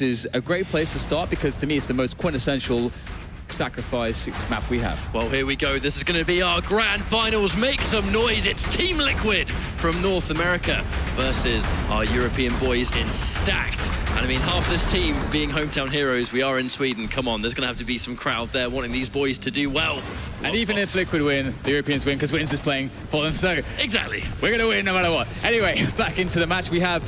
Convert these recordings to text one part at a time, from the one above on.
is a great place to start because to me it's the most quintessential sacrifice map we have. Well, here we go. This is going to be our grand finals. Make some noise. It's Team Liquid from North America versus our European boys in Stacked. And I mean, half this team being hometown heroes, we are in Sweden. Come on, there's going to have to be some crowd there wanting these boys to do well. And even if Liquid win, the Europeans win because Wins is playing for them. So exactly, we're going to win no matter what. Anyway, back into the match. We have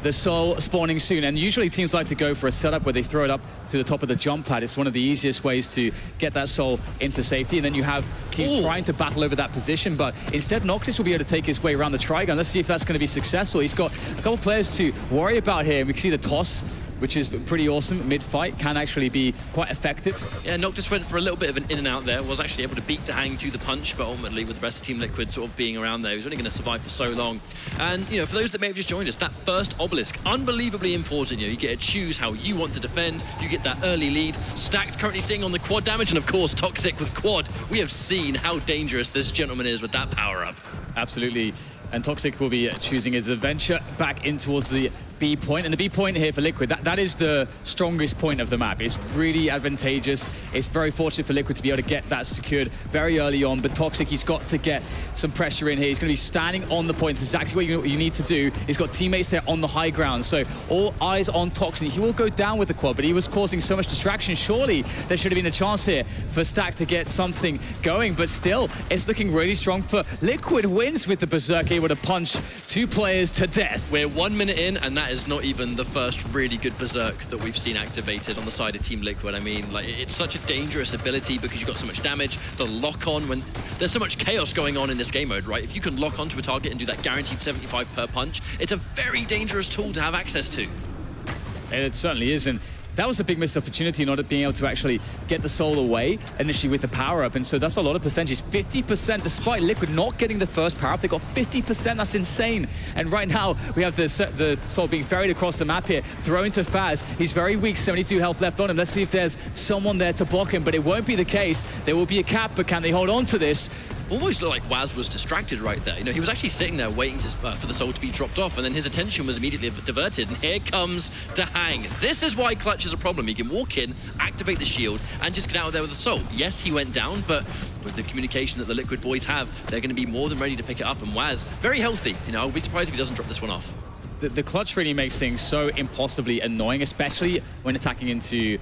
the Soul spawning soon, and usually teams like to go for a setup where they throw it up to the top of the jump pad. It's one of the easiest ways to get that Soul into safety, and then you have teams trying to battle over that position, but instead Noctis will be able to take his way around the Trigun. Let's see if that's going to be successful. He's got a couple players to worry about here. We can see the toss, which is pretty awesome. Mid-fight can actually be quite effective. Yeah, Noctis went for a little bit of an in and out there, was actually able to beat Dahang to the punch, but ultimately with the rest of Team Liquid sort of being around there, he was only going to survive for so long. And, you know, for those that may have just joined us, that first obelisk, unbelievably important. You know, you get to choose how you want to defend, you get that early lead. Stacked currently staying on the quad damage, and of course, Toxic with quad. We have seen how dangerous this gentleman is with that power-up. Absolutely. And Toxic will be choosing his adventure back in towards the B point. And the B point here for Liquid, that is the strongest point of the map. It's really advantageous. It's very fortunate for Liquid to be able to get that secured very early on. But Toxic, he's got to get some pressure in here. He's going to be standing on the points. Exactly what you need to do. He's got teammates there on the high ground. So all eyes on Toxic. He will go down with the quad, but he was causing so much distraction. Surely there should have been a chance here for Stack to get something going. But still, it's looking really strong for Liquid. Wins with the Berserk, able to punch two players to death. We're 1 minute in, and that is not even the first really good Berserk that we've seen activated on the side of Team Liquid. I mean, like, it's such a dangerous ability because you've got so much damage, the lock-on, when there's so much chaos going on in this game mode, right? If you can lock onto a target and do that guaranteed 75 per punch, it's a very dangerous tool to have access to. It certainly is, and that was a big missed opportunity, not being able to actually get the Soul away initially with the power-up, and so that's a lot of percentage. 50%, despite Liquid not getting the first power-up, they got 50%, that's insane. And right now, we have the Soul being ferried across the map here, thrown to Faz. He's very weak, 72 health left on him. Let's see if there's someone there to block him, but it won't be the case. There will be a cap, but can they hold on to this? Almost looked like Waz was distracted right there. You know, he was actually sitting there waiting for the Soul to be dropped off, and then his attention was immediately diverted, and here comes Dahang. This is why Clutch is a problem. He can walk in, activate the shield, and just get out of there with the Soul. Yes, he went down, but with the communication that the Liquid boys have, they're going to be more than ready to pick it up, and Waz, very healthy. You know, I'll be surprised if he doesn't drop this one off. The Clutch really makes things so impossibly annoying, especially when attacking into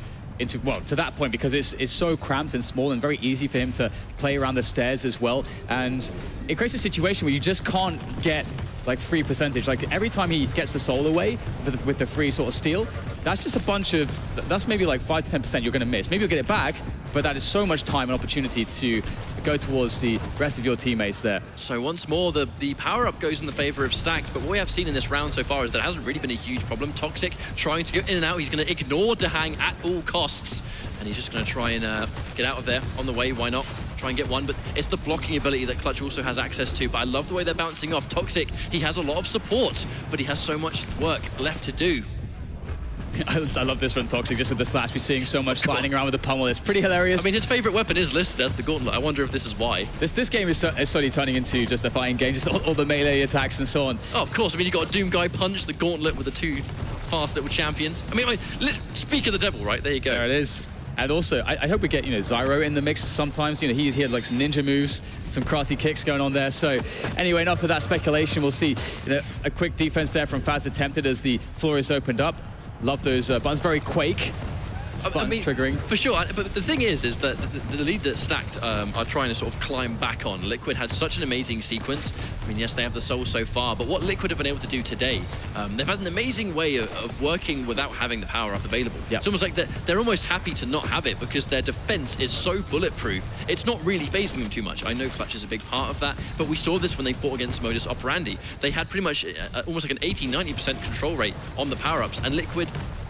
well, to that point, because it's so cramped and small and very easy for him to play around the stairs as well. And it creates a situation where you just can't get like free percentage. Like every time he gets the Soul away with the free sort of steal, that's just a bunch of, that's maybe like 5 to 10% you're going to miss. Maybe you'll get it back, but that is so much time and opportunity to go towards the rest of your teammates there. So once more, the power-up goes in the favor of Stacked, but what we have seen in this round so far is that it hasn't really been a huge problem. Toxic trying to go in and out. He's going to ignore Dahang at all costs, and he's just going to try and get out of there on the way. Why not? Try and get one, but it's the blocking ability that Clutch also has access to. But I love the way they're bouncing off. Toxic, he has a lot of support, but he has so much work left to do. I love this from Toxic, just with the slash. We're seeing so much sliding around with the pummel. It's pretty hilarious. I mean, his favorite weapon is listed as the Gauntlet. I wonder if this is why. This game is slowly turning into just a fighting game, just all the melee attacks and so on. Oh, of course. I mean, you got a Doom Guy punch, the Gauntlet with the two fast little champions. I mean, speak of the devil, right? There you go. There it is. And also, I hope we get, you know, Zyro in the mix sometimes. You know, he had like some ninja moves, some karate kicks going on there. So anyway, enough of that speculation. We'll see, you know, a quick defense there from Faz attempted as the floor is opened up. Love those buttons, very Quake. I mean, triggering. For sure, but the thing is that the lead that Stacked are trying to sort of climb back on. Liquid had such an amazing sequence. I mean, yes, they have the Soul so far, but what Liquid have been able to do today, they've had an amazing way of working without having the power-up available. Yep. It's almost like they're almost happy to not have it because their defense is so bulletproof. It's not really phasing them too much. I know Clutch is a big part of that, but we saw this when they fought against Modus Operandi. They had pretty much almost like an 80-90% control rate on the power-ups, and Liquid,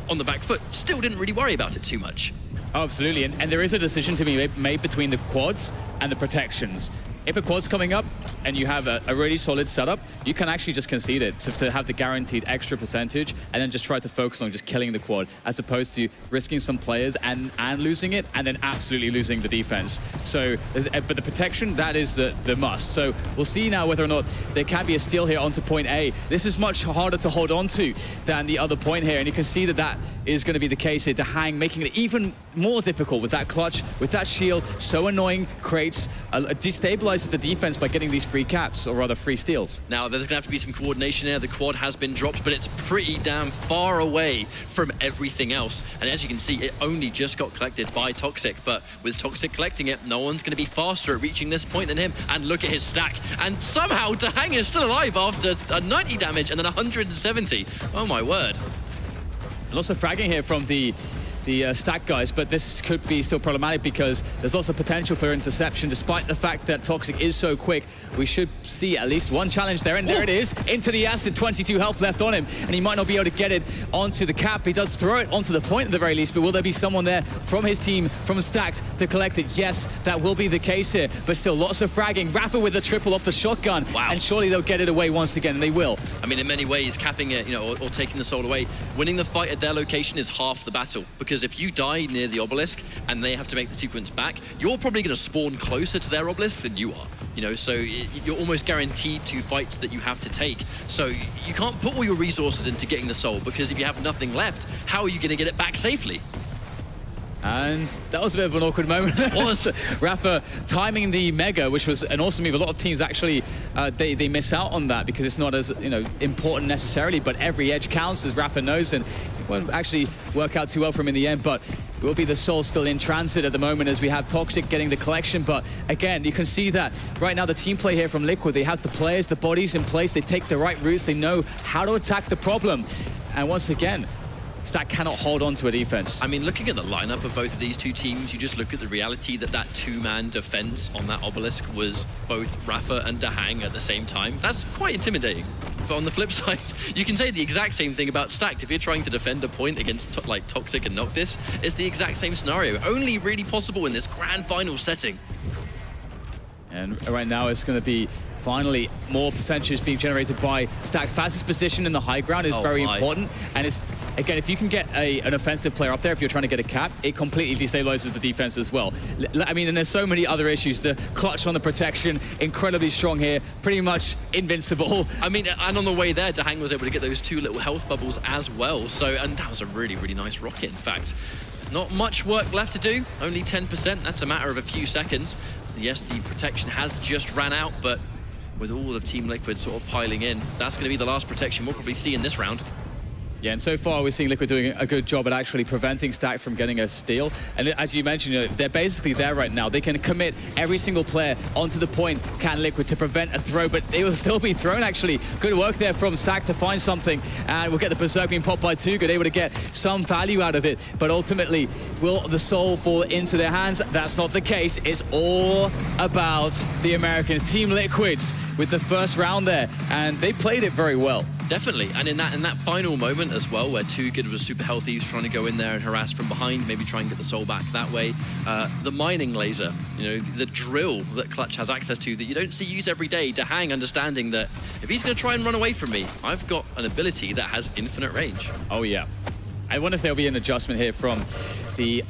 on the back foot, still didn't really worry about it too much. Oh, absolutely, and there is a decision to be made between the quads and the protections. if a quad's coming up and you have a really solid setup, you can actually just concede it to have the guaranteed extra percentage and then just try to focus on just killing the quad, as opposed to risking some players and losing it and then absolutely losing the defense. So, but the protection, that is the must. So we'll see now whether or not there can be a steal here onto point A. This is much harder to hold on to than the other point here, and you can see that that is going to be the case here. DreamHack making it even more difficult with that clutch, with that shield. So annoying, creates, destabilizes the defense by getting these free caps, or rather free steals. Now, there's going to have to be some coordination here. The quad has been dropped, but it's pretty damn far away from everything else. And as you can see, it only just got collected by Toxic, but with Toxic collecting it, no one's going to be faster at reaching this point than him. And look at his stack. And somehow, DreamHack is still alive after a 90 damage and then 170. Oh my word. And also fragging here from the stack guys, but this could be still problematic because there's also potential for interception. Despite the fact that Toxic is so quick, we should see at least one challenge there, and there it is, into the acid. 22 health left on him, and he might not be able to get it onto the cap. He does throw it onto the point at the very least, but will there be someone there from his team, from Stacked, to collect it? Yes, that will be the case here, but still lots of fragging. Rafa with the triple off the shotgun, wow. And surely they'll get it away once again, and they will. I mean, in many ways, capping it, or taking the soul away, winning the fight at their location is half the battle, because if you die near the obelisk and they have to make the sequence back, you're probably going to spawn closer to their obelisk than you are. So you're almost guaranteed to fights that you have to take. So you can't put all your resources into getting the soul, because if you have nothing left, how are you going to get it back safely? And that was a bit of an awkward moment. It was Rafa timing the Mega, which was an awesome move. A lot of teams actually, they miss out on that because it's not as important necessarily, but every edge counts, as Rafa knows, and it won't actually work out too well for him in the end. But it will be the soul still in transit at the moment as we have Toxic getting the collection. But again, you can see that right now the team play here from Liquid, they have the players, the bodies in place, they take the right routes, they know how to attack the problem. And once again, Stack cannot hold on to a defense. I mean, looking at the lineup of both of these two teams, you just look at the reality that that two-man defense on that obelisk was both Rafa and DreamHack at the same time. That's quite intimidating. But on the flip side, you can say the exact same thing about Stacked. If you're trying to defend a point against like Toxic and Noctis, it's the exact same scenario. Only really possible in this grand final setting. And right now it's going to be finally more percentages being generated by Stack. Fastest position in the high ground is very important. And it's, again, if you can get an offensive player up there, if you're trying to get a cap, it completely destabilizes the defense as well. I mean, and there's so many other issues. The clutch on the protection, incredibly strong here, pretty much invincible. I mean, and on the way there, DreamHack was able to get those two little health bubbles as well. So, and that was a really, really nice rocket, in fact. Not much work left to do, only 10%. That's a matter of a few seconds. Yes, the protection has just ran out, but with all of Team Liquid sort of piling in, that's going to be the last protection we'll probably see in this round. Yeah, and so far we're seeing Liquid doing a good job at actually preventing Stack from getting a steal. And as you mentioned, they're basically there right now. They can commit every single player onto the point, can Liquid, to prevent a throw, but they will still be thrown, actually. Good work there from Stack to find something, and we'll get the Berserk being popped by Too Good, able to get some value out of it. But ultimately, will the soul fall into their hands? That's not the case. It's all about the Americans. Team Liquid with the first round there, and they played it very well. Definitely, and in that final moment as well, where Too Good was super healthy, he was trying to go in there and harass from behind, maybe try and get the soul back that way. The mining laser, the drill that Clutch has access to that you don't see use every day. DreamHack understanding that if he's going to try and run away from me, I've got an ability that has infinite range. Oh yeah, I wonder if there'll be an adjustment here from the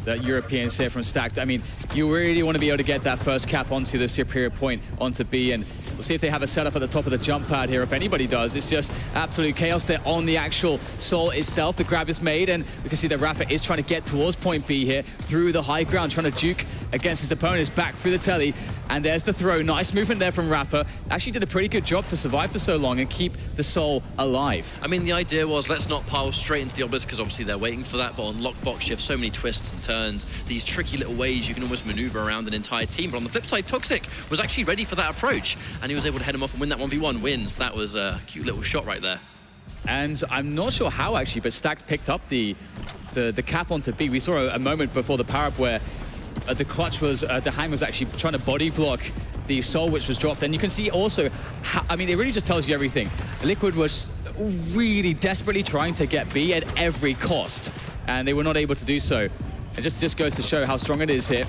Europeans here from Stacked. I mean, you really want to be able to get that first cap onto the superior point, onto B, and we'll see if they have a setup at the top of the jump pad here. If anybody does, it's just absolute chaos there on the actual soul itself. The grab is made, and we can see that Rafa is trying to get towards point B here through the high ground, trying to juke against his opponents back through the telly. And there's the throw. Nice movement there from Rafa. Actually did a pretty good job to survive for so long and keep the soul alive. I mean, the idea was, let's not pile straight into the obelisk, because obviously they're waiting for that, but on Lockbox you have so many twists and turns, these tricky little ways you can almost maneuver around an entire team. But on the flip side, Toxic was actually ready for that approach, and he was able to head him off and win that 1v1 wins. That was a cute little shot right there. And I'm not sure how actually, but Stacked picked up the cap onto B. We saw a moment before the power-up where the clutch was, DreamHack was actually trying to body block the soul, which was dropped. And you can see also, how, I mean, it really just tells you everything. Liquid was really desperately trying to get B at every cost, and they were not able to do so. It just goes to show how strong it is here.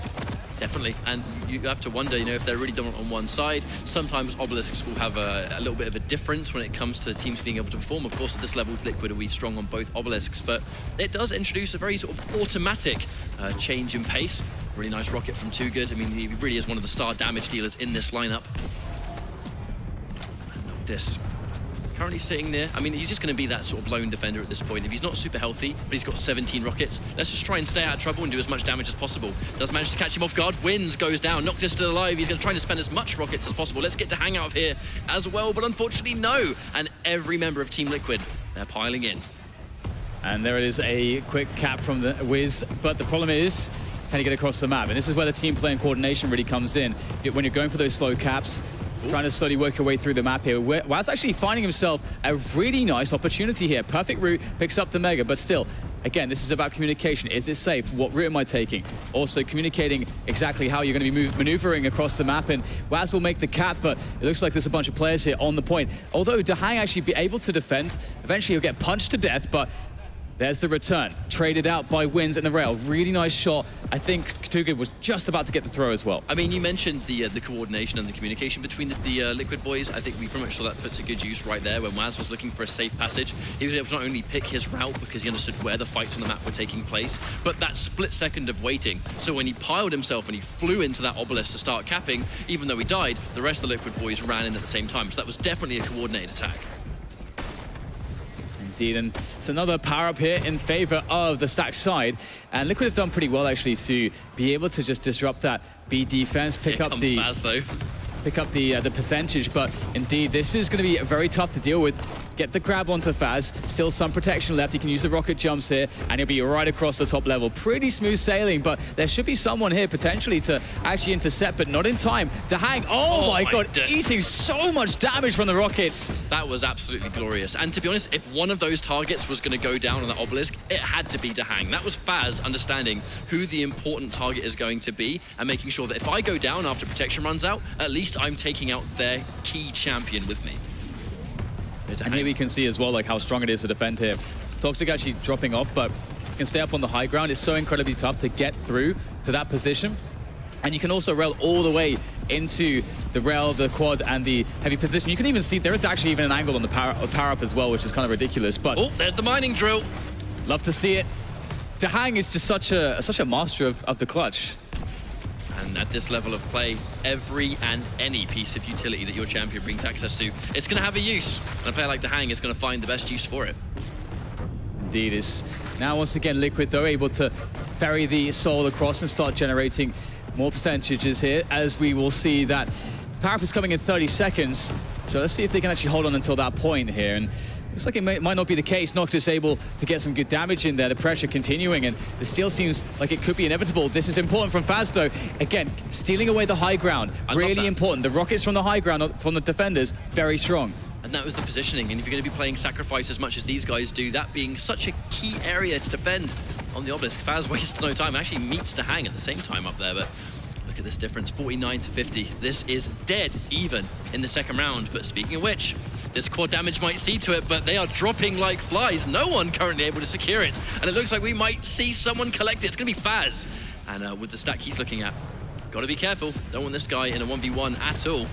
Definitely, and you have to wonder, if they're really dominant on one side. Sometimes Obelisks will have a little bit of a difference when it comes to teams being able to perform. Of course, at this level, Liquid will be strong on both Obelisks, but it does introduce a very sort of automatic change in pace. Really nice rocket from Too Good. I mean, he really is one of the star damage dealers in this lineup. And Noctis currently sitting there. I mean, he's just going to be that sort of lone defender at this point. If he's not super healthy, but he's got 17 rockets, let's just try and stay out of trouble and do as much damage as possible. Does manage to catch him off guard. Wins goes down. Noctis still alive. He's going to try to spend as much rockets as possible. Let's get to hang out of here as well, but unfortunately, no. And every member of Team Liquid, they're piling in. And there it is, a quick cap from the Wiz, but the problem is, can you get across the map? And this is where the team play and coordination really comes in. When you're going for those slow caps, trying to slowly work your way through the map here. Waz actually finding himself a really nice opportunity here. Perfect route, picks up the Mega, but still, again, this is about communication. Is it safe? What route am I taking? Also communicating exactly how you're going to be maneuvering across the map, and Waz will make the cap, but it looks like there's a bunch of players here on the point. Although DreamHack actually be able to defend, eventually he'll get punched to death, but there's the return. Traded out by Wins in the rail. Really nice shot. I think Too Good was just about to get the throw as well. I mean, you mentioned the coordination and the communication between the Liquid boys. I think we pretty much saw that put to good use right there when Waz was looking for a safe passage. He was able to not only pick his route because he understood where the fights on the map were taking place, but that split second of waiting. So when he piled himself and he flew into that obelisk to start capping, even though he died, the rest of the Liquid boys ran in at the same time. So that was definitely a coordinated attack. And it's another power-up here in favor of the Stack side. And Liquid have done pretty well, actually, to be able to just disrupt that B defense, pick up the percentage. But indeed, this is going to be very tough to deal with. Get the grab onto Faz. Still some protection left. He can use the rocket jumps here, and he'll be right across the top level. Pretty smooth sailing, but there should be someone here potentially to actually intercept, but not in time. DreamHack, oh my God, eating so much damage from the rockets. That was absolutely glorious. And to be honest, if one of those targets was going to go down on that obelisk, it had to be DreamHack. That was Faz understanding who the important target is going to be and making sure that if I go down after protection runs out, at least I'm taking out their key champion with me. And here we can see as well like how strong it is to defend here. Toxic actually dropping off, but can stay up on the high ground. It's so incredibly tough to get through to that position. And you can also rail all the way into the rail, the quad, and the heavy position. You can even see there is actually even an angle on the power-up as well, which is kind of ridiculous. But oh, there's the mining drill. Love to see it. DreamHack is just such a master of the clutch. And at this level of play, every and any piece of utility that your champion brings access to, it's going to have a use. And a player like DreamHack is going to find the best use for it. Indeed. Is now once again Liquid, though, able to ferry the soul across and start generating more percentages here, as we will see that power-up is coming in 30 seconds. So let's see if they can actually hold on until that point here. And looks like it might not be the case. Noctis able to get some good damage in there. The pressure continuing, and the steal seems like it could be inevitable. This is important from Faz, though. Again, stealing away the high ground. Really important. The rockets from the high ground, from the defenders, very strong. And that was the positioning. And if you're going to be playing Sacrifice as much as these guys do, that being such a key area to defend on the obelisk, Faz wastes no time. Actually meets DreamHack at the same time up there, but look at this difference, 49 to 50. This is dead even in the second round. But speaking of which, this quad damage might see to it, but they are dropping like flies. No one currently able to secure it. And it looks like we might see someone collect it. It's going to be Faz. And with the stack he's looking at, got to be careful. Don't want this guy in a 1v1 at all.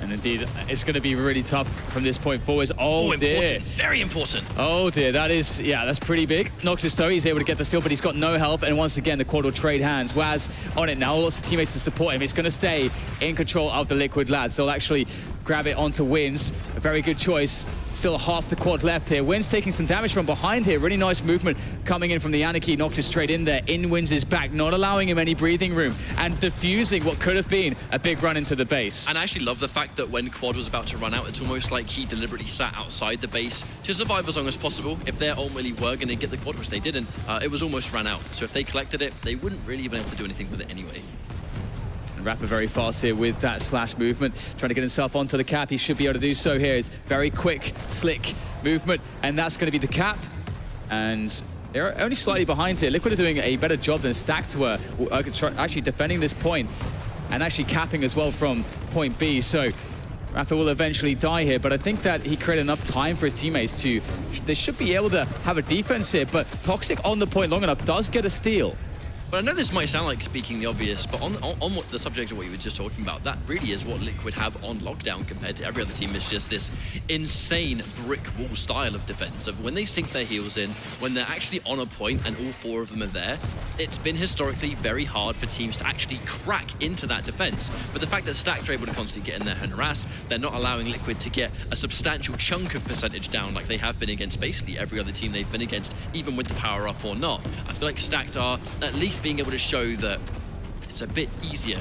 And indeed, it's going to be really tough from this point forwards. Oh, dear. Important. Very important. Oh, dear. That is, yeah, that's pretty big. Noctis, though, he's able to get the steal, but he's got no health. And once again, the quad will trade hands. Waz on it now. Lots of teammates to support him. He's going to stay in control of the Liquid lads. They'll actually grab it onto Wins. A very good choice. Still half the quad left here. Wins taking some damage from behind here. Really nice movement coming in from the Anarchy. Noctis straight in there. In Wins' back, not allowing him any breathing room and diffusing what could have been a big run into the base. And I actually love the fact that when quad was about to run out, it's almost like he deliberately sat outside the base to survive as long as possible. If they ultimately were going to get the quad, which they didn't, it was almost ran out. So if they collected it, they wouldn't really have been able to do anything with it anyway. Rafa very fast here with that slash movement, trying to get himself onto the cap. He should be able to do so here. It's very quick, slick movement, and that's going to be the cap. And they're only slightly behind here. Liquid are doing a better job than Stacked were, actually defending this point and actually capping as well from point B. So Rafa will eventually die here, but I think that he created enough time for his teammates they should be able to have a defense here, but Toxic on the point long enough does get a steal. But I know this might sound like speaking the obvious, but on what the subject of what you were just talking about, that really is what Liquid have on lockdown compared to every other team. It's just this insane brick wall style of defense, of when they sink their heels in, when they're actually on a point and all four of them are there, it's been historically very hard for teams to actually crack into that defense. But the fact that Stacked are able to constantly get in there and harass, they're not allowing Liquid to get a substantial chunk of percentage down like they have been against basically every other team they've been against, even with the power up or not. I feel like Stacked are at least being able to show that it's a bit easier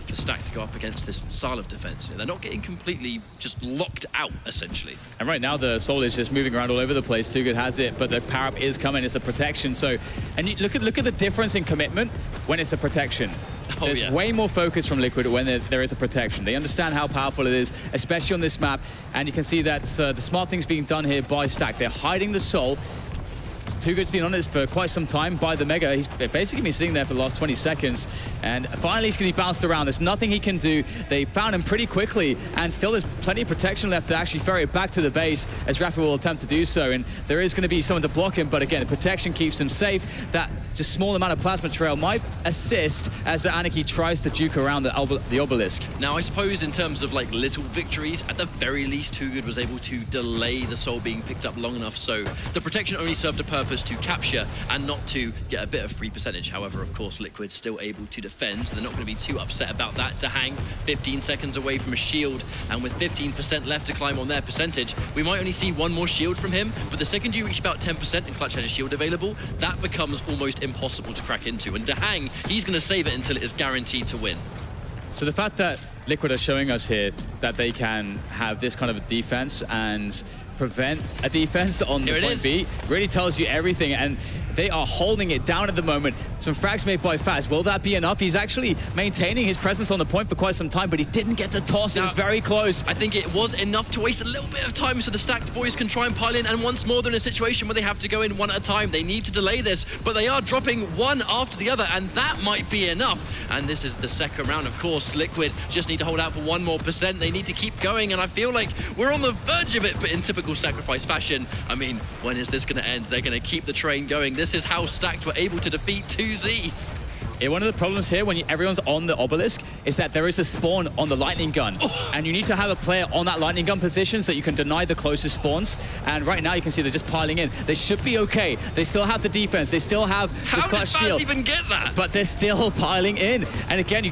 for Stack to go up against this style of defense. They're not getting completely just locked out, essentially. And right now, the Soul is just moving around all over the place. Too Good has it, but the power-up is coming. It's a protection. So, and you look at the difference in commitment when it's a protection. There's way more focus from Liquid when there is a protection. They understand how powerful it is, especially on this map. And you can see that the smart things being done here by Stack. They're hiding the Soul. Too Good's been on this for quite some time by the Mega. He's basically been sitting there for the last 20 seconds. And finally, he's going to be bounced around. There's nothing he can do. They found him pretty quickly. And still, there's plenty of protection left to actually ferry it back to the base, as Rafa will attempt to do so. And there is going to be someone to block him. But again, the protection keeps him safe. That just small amount of plasma trail might assist as the Anarchy tries to juke around the obelisk. Now, I suppose in terms of like little victories, at the very least, Too Good was able to delay the Soul being picked up long enough so the protection only served a purpose to capture and not to get a bit of free percentage. However, of course, Liquid still able to defend, so they're not going to be too upset about that. DreamHack 15 seconds away from a shield, and with 15% left to climb on their percentage, we might only see one more shield from him, but the second you reach about 10% and Clutch has a shield available, that becomes almost impossible to crack into. And DreamHack, he's going to save it until it is guaranteed to win. So the fact that Liquid are showing us here that they can have this kind of a defense and prevent a defense on the point B really tells you everything, and they are holding it down at the moment. Some frags made by Faz. Will that be enough? He's actually maintaining his presence on the point for quite some time, but he didn't get the toss. It was very close. I think it was enough to waste a little bit of time so the Stacked boys can try and pile in, and once more they're in a situation where they have to go in one at a time. They need to delay this, but they are dropping one after the other, and that might be enough. And this is the second round, of course. Liquid just need to hold out for 1 more percent. They need to keep going, and I feel like we're on the verge of it, but in typical Sacrifice fashion, I mean, when is this going to end? They're going to keep the train going. This is how Stacked were able to defeat 2Z. Yeah, one of the problems here when everyone's on the obelisk is that there is a spawn on the lightning gun. And you need to have a player on that lightning gun position so you can deny the closest spawns. And right now you can see they're just piling in. They should be okay. They still have the defense. They still have this clutch shield. How did Faz even get that? But they're still piling in. And again,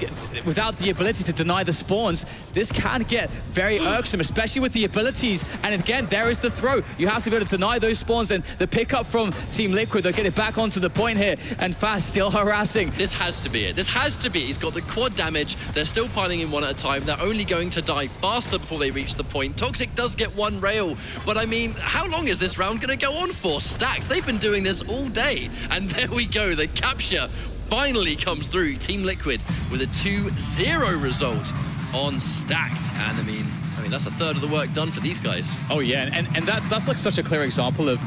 without the ability to deny the spawns, this can get very irksome, especially with the abilities. And again, there is the throw. You have to be able to deny those spawns, and the pickup from Team Liquid, they'll get it back onto the point here. And Faz still harassing. This has to be it. This has to be. He's got the quad damage. They're still piling in one at a time. They're only going to die faster before they reach the point. Toxic does get one rail, but I mean, how long is this round going to go on for? Stacked, they've been doing this all day. And there we go. The capture finally comes through. Team Liquid with a 2-0 result on Stacked. And I mean, that's a third of the work done for these guys. Oh yeah, and that's like such a clear example of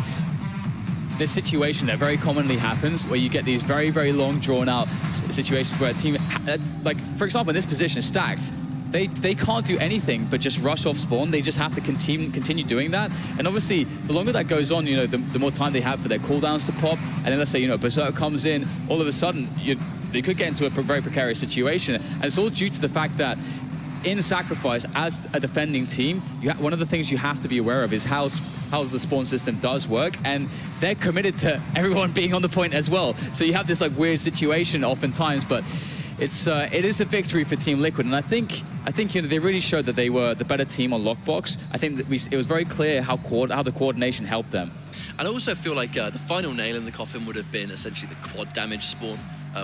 this situation that very commonly happens, where you get these very, very long, drawn-out situations where a team, like, for example, in this position, Stacked, they can't do anything but just rush off spawn. They just have to continue doing that. And obviously, the longer that goes on, the more time they have for their cooldowns to pop. And then let's say, Berserk comes in, all of a sudden, they could get into a very precarious situation. And it's all due to the fact that in Sacrifice, as a defending team, one of the things you have to be aware of is how the spawn system does work, and they're committed to everyone being on the point as well. So you have this like weird situation oftentimes, but it is a victory for Team Liquid, and I think they really showed that they were the better team on Lockbox. I think that it was very clear how the coordination helped them. And I also feel like the final nail in the coffin would have been essentially the quad damage spawn.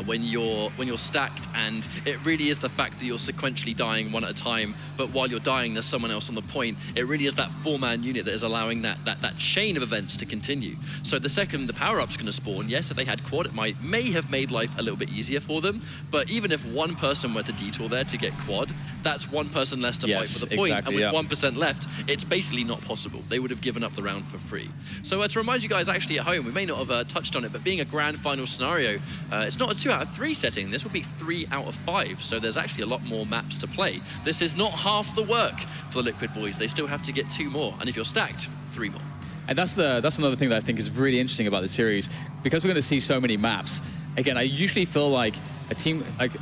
When you're Stacked, and it really is the fact that you're sequentially dying one at a time, but while you're dying there's someone else on the point. It really is that 4-man unit that is allowing that chain of events to continue. So the second the power-up's going to spawn, yes, if they had quad, it may have made life a little bit easier for them, but even if one person were to detour there to get quad, that's one person less to fight for the point, exactly, and with 1% left, it's basically not possible. They would have given up the round for free. So to remind you guys actually at home, we may not have touched on it, but being a grand final scenario, it's not a 2 out of 3 setting. This would be 3 out of 5, so there's actually a lot more maps to play. This is not half the work for the Liquid boys. They still have to get 2 more, and if you're Stacked, 3 more. And that's another thing that I think is really interesting about the series, because we're going to see so many maps. again, I usually feel like a team, like,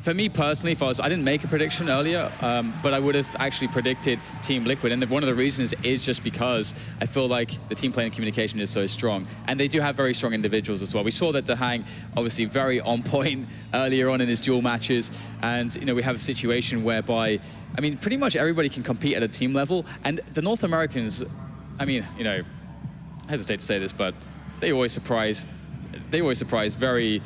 for me personally, I didn't make a prediction earlier, but I would have actually predicted Team Liquid. And one of the reasons is just because I feel like the team playing communication is so strong. And they do have very strong individuals as well. We saw that DreamHack obviously very on point earlier on in his duel matches. And, we have a situation whereby, I mean, pretty much everybody can compete at a team level. And the North Americans, I mean, I hesitate to say this, but they always surprise very...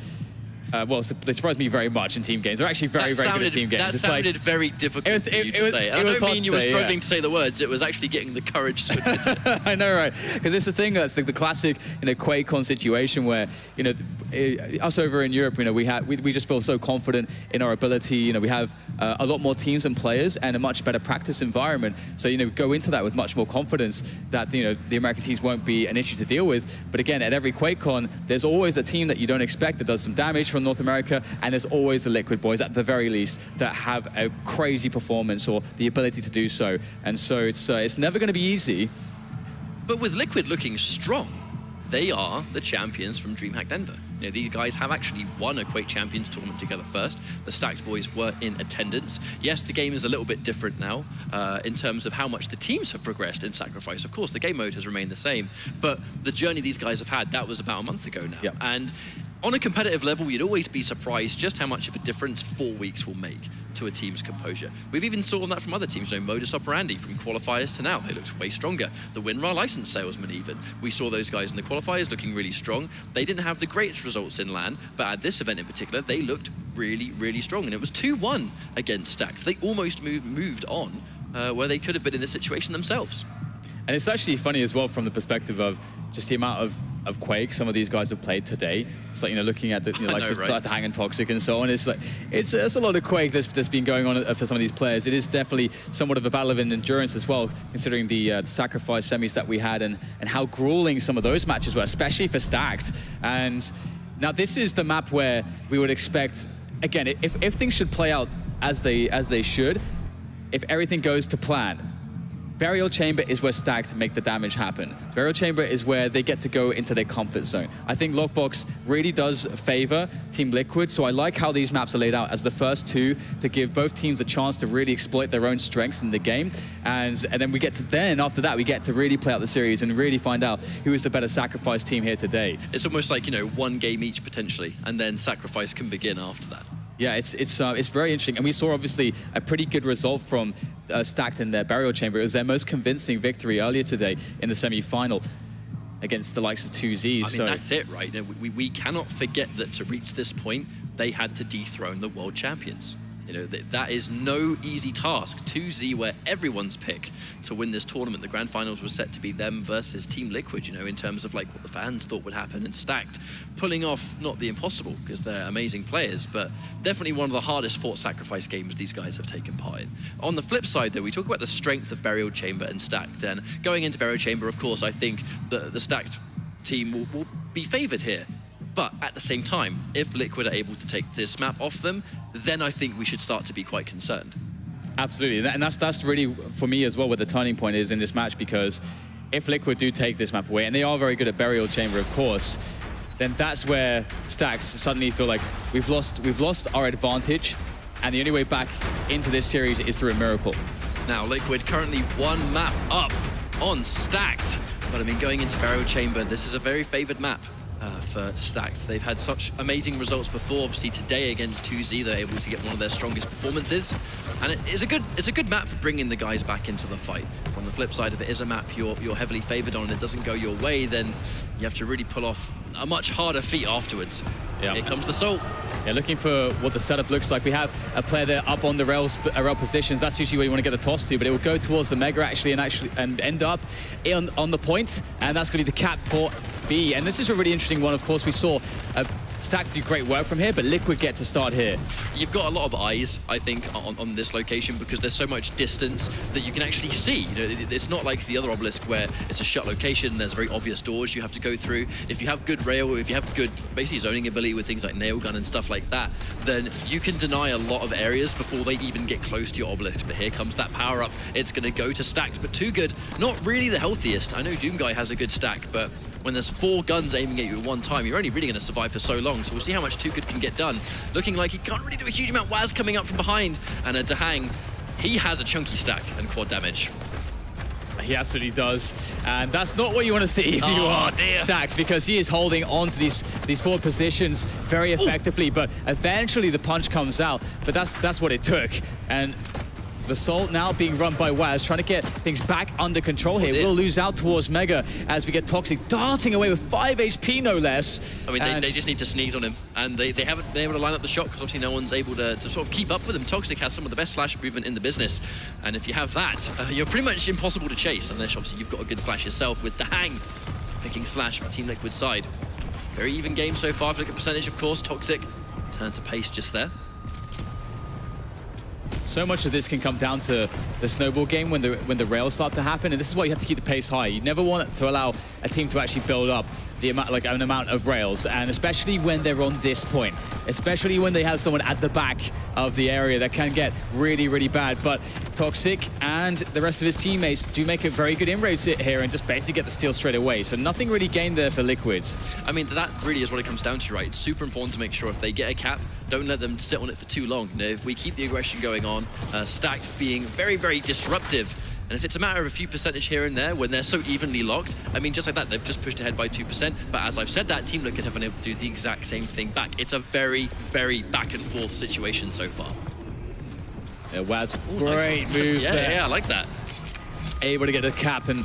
well, they surprised me very much in team games. They're actually very good at team games. That sounded very difficult for you to say. I don't mean you were struggling to say the words. It was actually getting the courage to admit it. I know, right? Because it's the thing that's the classic, QuakeCon situation where, us over in Europe, we just feel so confident in our ability. We have a lot more teams and players and a much better practice environment. So, go into that with much more confidence that, the American teams won't be an issue to deal with. But again, at every QuakeCon, there's always a team that you don't expect that does some damage from North America, and there's always the Liquid boys at the very least that have a crazy performance or the ability to do so. And so it's never going to be easy. But with Liquid looking strong, they are the champions from DreamHack Denver. These guys have actually won a Quake Champions tournament together first. The Stacked boys were in attendance. Yes, the game is a little bit different now in terms of how much the teams have progressed in Sacrifice. Of course, the game mode has remained the same, but the journey these guys have had, that was about a month ago now. Yep. And on a competitive level, you'd always be surprised just how much of a difference 4 weeks will make to a team's composure. We've even saw that from other teams, Modus Operandi, from qualifiers to now. They looked way stronger. The WinRAR license salesmen even. We saw those guys in the qualifiers looking really strong. They didn't have the greatest results in LAN, but at this event in particular, they looked really strong. And it was 2-1 against Stacked. They almost moved on where they could have been in this situation themselves. And it's actually funny as well from the perspective of just the amount of Quake some of these guys have played today. It's like, like DreamHack and Toxic and so on. It's like, it's a lot of Quake that's been going on for some of these players. It is definitely somewhat of a battle of endurance as well, considering the Sacrifice semis that we had and how grueling some of those matches were, especially for Stacked. And now this is the map where we would expect, again, if things should play out as they should, if everything goes to plan, Burial Chamber is where Stacked make the damage happen. Burial Chamber is where they get to go into their comfort zone. I think Lockbox really does favor Team Liquid, so I like how these maps are laid out as the first two to give both teams a chance to really exploit their own strengths in the game. And then after that, we get to really play out the series and really find out who is the better Sacrifice team here today. It's almost like, one game each potentially, and then Sacrifice can begin after that. Yeah, it's very interesting. And we saw, obviously, a pretty good result from Stacked in their Burial Chamber. It was their most convincing victory earlier today in the semi-final against the likes of 2Z. I mean, that's it, right? We cannot forget that to reach this point, they had to dethrone the world champions. That is no easy task. 2Z were everyone's pick to win this tournament. The grand finals was set to be them versus Team Liquid, in terms of like what the fans thought would happen, and Stacked pulling off not the impossible because they're amazing players, but definitely one of the hardest fought Sacrifice games these guys have taken part in. On the flip side though, we talk about the strength of Burial Chamber and Stacked, and going into Burial Chamber, of course, I think the Stacked team will be favored here. But at the same time, if Liquid are able to take this map off them, then I think we should start to be quite concerned. Absolutely, and that's really, for me as well, where the turning point is in this match, because if Liquid do take this map away, and they are very good at Burial Chamber, of course, then that's where Stacks suddenly feel like we've lost our advantage, and the only way back into this series is through a miracle. Now, Liquid currently 1 map up on Stacked, but I mean, going into Burial Chamber, this is a very favored map for Stacked. They've had such amazing results before. Obviously today against 2Z, they're able to get one of their strongest performances, and it's a good map for bringing the guys back into the fight. On the flip side, if it is a map you're heavily favored on and it doesn't go your way, then you have to really pull off a much harder feat afterwards. Yeah. Here comes the Soul. Yeah, looking for what the setup looks like. We have a player there up on the rail positions. That's usually where you want to get the toss to, but it will go towards the Mega and end up on the point, and that's going to be the cap for B. And this is a really interesting one. Of course, we saw Stacked do great work from here, but Liquid get to start here. You've got a lot of eyes, I think, on this location because there's so much distance that you can actually see. It's not like the other obelisk where it's a shut location, there's very obvious doors you have to go through. If you have good rail, if you have good basically zoning ability with things like nail gun and stuff like that, then you can deny a lot of areas before they even get close to your obelisk. But here comes that power up. It's going to go to Stacked, but Too Good, not really the healthiest. I know Doomguy has a good stack, but when there's 4 guns aiming at you at one time, you're only really going to survive for so long. long. So we'll see how much Too Good can get done. Looking like he can't really do a huge amount. Waz coming up from behind, and DreamHack, he has a chunky stack and quad damage. He absolutely does, and that's not what you want to see if you are stacked, because he is holding on to these forward positions very effectively. But eventually the punch comes out, but that's what it took. And the Soul now being run by Waz, trying to get things back under control here. We'll lose out towards Mega as we get Toxic darting away with 5 HP, no less. I mean, they just need to sneeze on him, and they haven't been able to line up the shot because obviously no one's able to sort of keep up with him. Toxic has some of the best slash movement in the business, and if you have that, you're pretty much impossible to chase, unless obviously you've got a good slash yourself, with DreamHack picking slash for Team Liquid's side. Very even game so far. If you look at percentage, of course, Toxic turned to pace just there. So much of this can come down to the snowball game when the rails start to happen, and this is why you have to keep the pace high. You never want to allow a team to actually build up the amount, like an amount of rails, and especially when they're on this point, especially when they have someone at the back of the area that can get really, really bad. But Toxic and the rest of his teammates do make a very good inroads here and just basically get the steal straight away. So nothing really gained there for Liquids. I mean, that really is what it comes down to, right? It's super important to make sure if they get a cap, don't let them sit on it for too long. You know, if we keep the aggression going on, Stacked being very, very disruptive, and if it's a matter of a few percentage here and there when they're so evenly locked, I mean, just like that, they've just pushed ahead by 2%. But as I've said that, Team Liquid have been able to do the exact same thing back. It's a very, very back and forth situation so far. Yeah, Waz, great moves there. Yeah, I like that. Able to get the cap, and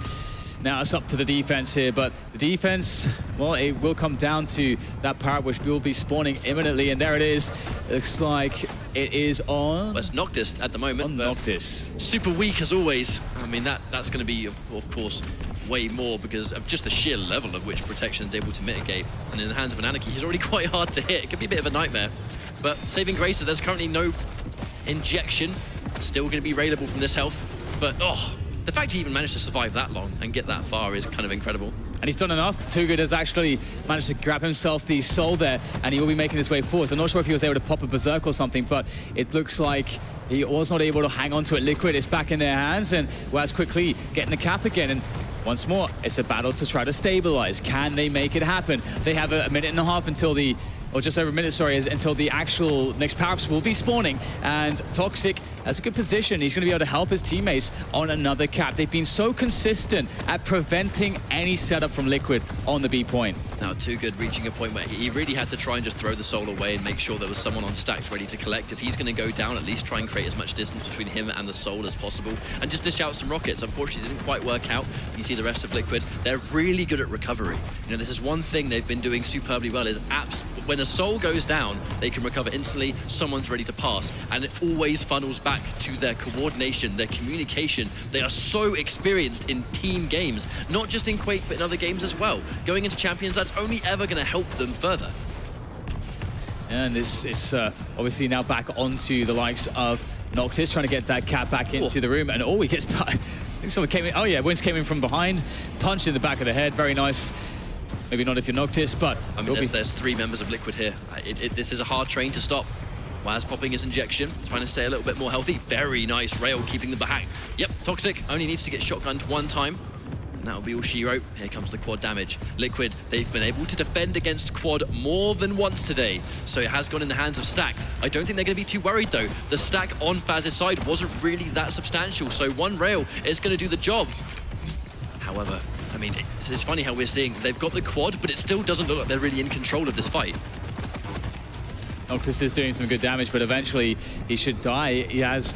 now it's up to the defense here, but the defense, well, it will come down to that power which will be spawning imminently, and there it is. Looks like it is on... Well, it's Noctis at the moment. On Noctis. Super weak as always. I mean, that's going to be, of course, way more because of just the sheer level of which protection is able to mitigate. And in the hands of an Anarchy, he's already quite hard to hit. It could be a bit of a nightmare. But saving grace, there's currently no injection. Still going to be raidable from this health. But, the fact he even managed to survive that long and get that far is kind of incredible. And he's done enough. Too Good has actually managed to grab himself the soul there, and he will be making his way forward. So I'm not sure if he was able to pop a berserk or something, but it looks like he was not able to hang on to it. Liquid is back in their hands, and Waz quickly getting the cap again. And once more, it's a battle to try to stabilize. Can they make it happen? They have a minute and a half until the, or just over a minute, sorry, until the actual next power-ups will be spawning. And Toxic has a good position. He's going to be able to help his teammates on another cap. They've been so consistent at preventing any setup from Liquid on the B point. Now, Too Good reaching a point where he really had to try and just throw the soul away and make sure there was someone on stacks ready to collect. If he's going to go down, at least try and create as much distance between him and the soul as possible and just dish out some rockets. Unfortunately, it didn't quite work out. You see the rest of Liquid, they're really good at recovery. You know, this is one thing they've been doing superbly well is when a soul goes down, they can recover instantly, someone's ready to pass, and it always funnels back to their coordination, their communication. They are so experienced in team games, not just in Quake, but in other games as well. Going into Champions, that's only ever going to help them further. And it's obviously now back onto the likes of Noctis, trying to get that cap back into the room, and he gets... I think someone came in, Wins came in from behind, punch in the back of the head, very nice. Maybe not if you're Noctis, but... I mean, there's 3 members of Liquid here. This is a hard train to stop. Waz popping his injection, trying to stay a little bit more healthy. Very nice rail, keeping them behind. Yep, Toxic only needs to get shotgunned 1 time. And that'll be all she wrote. Here comes the quad damage. Liquid, they've been able to defend against quad more than once today. So it has gone in the hands of Stacked. I don't think they're going to be too worried, though. The stack on Faz's side wasn't really that substantial. So 1 rail is going to do the job. However, I mean, it's funny how we're seeing they've got the quad, but it still doesn't look like they're really in control of this fight. Noctis is doing some good damage, but eventually he should die. He has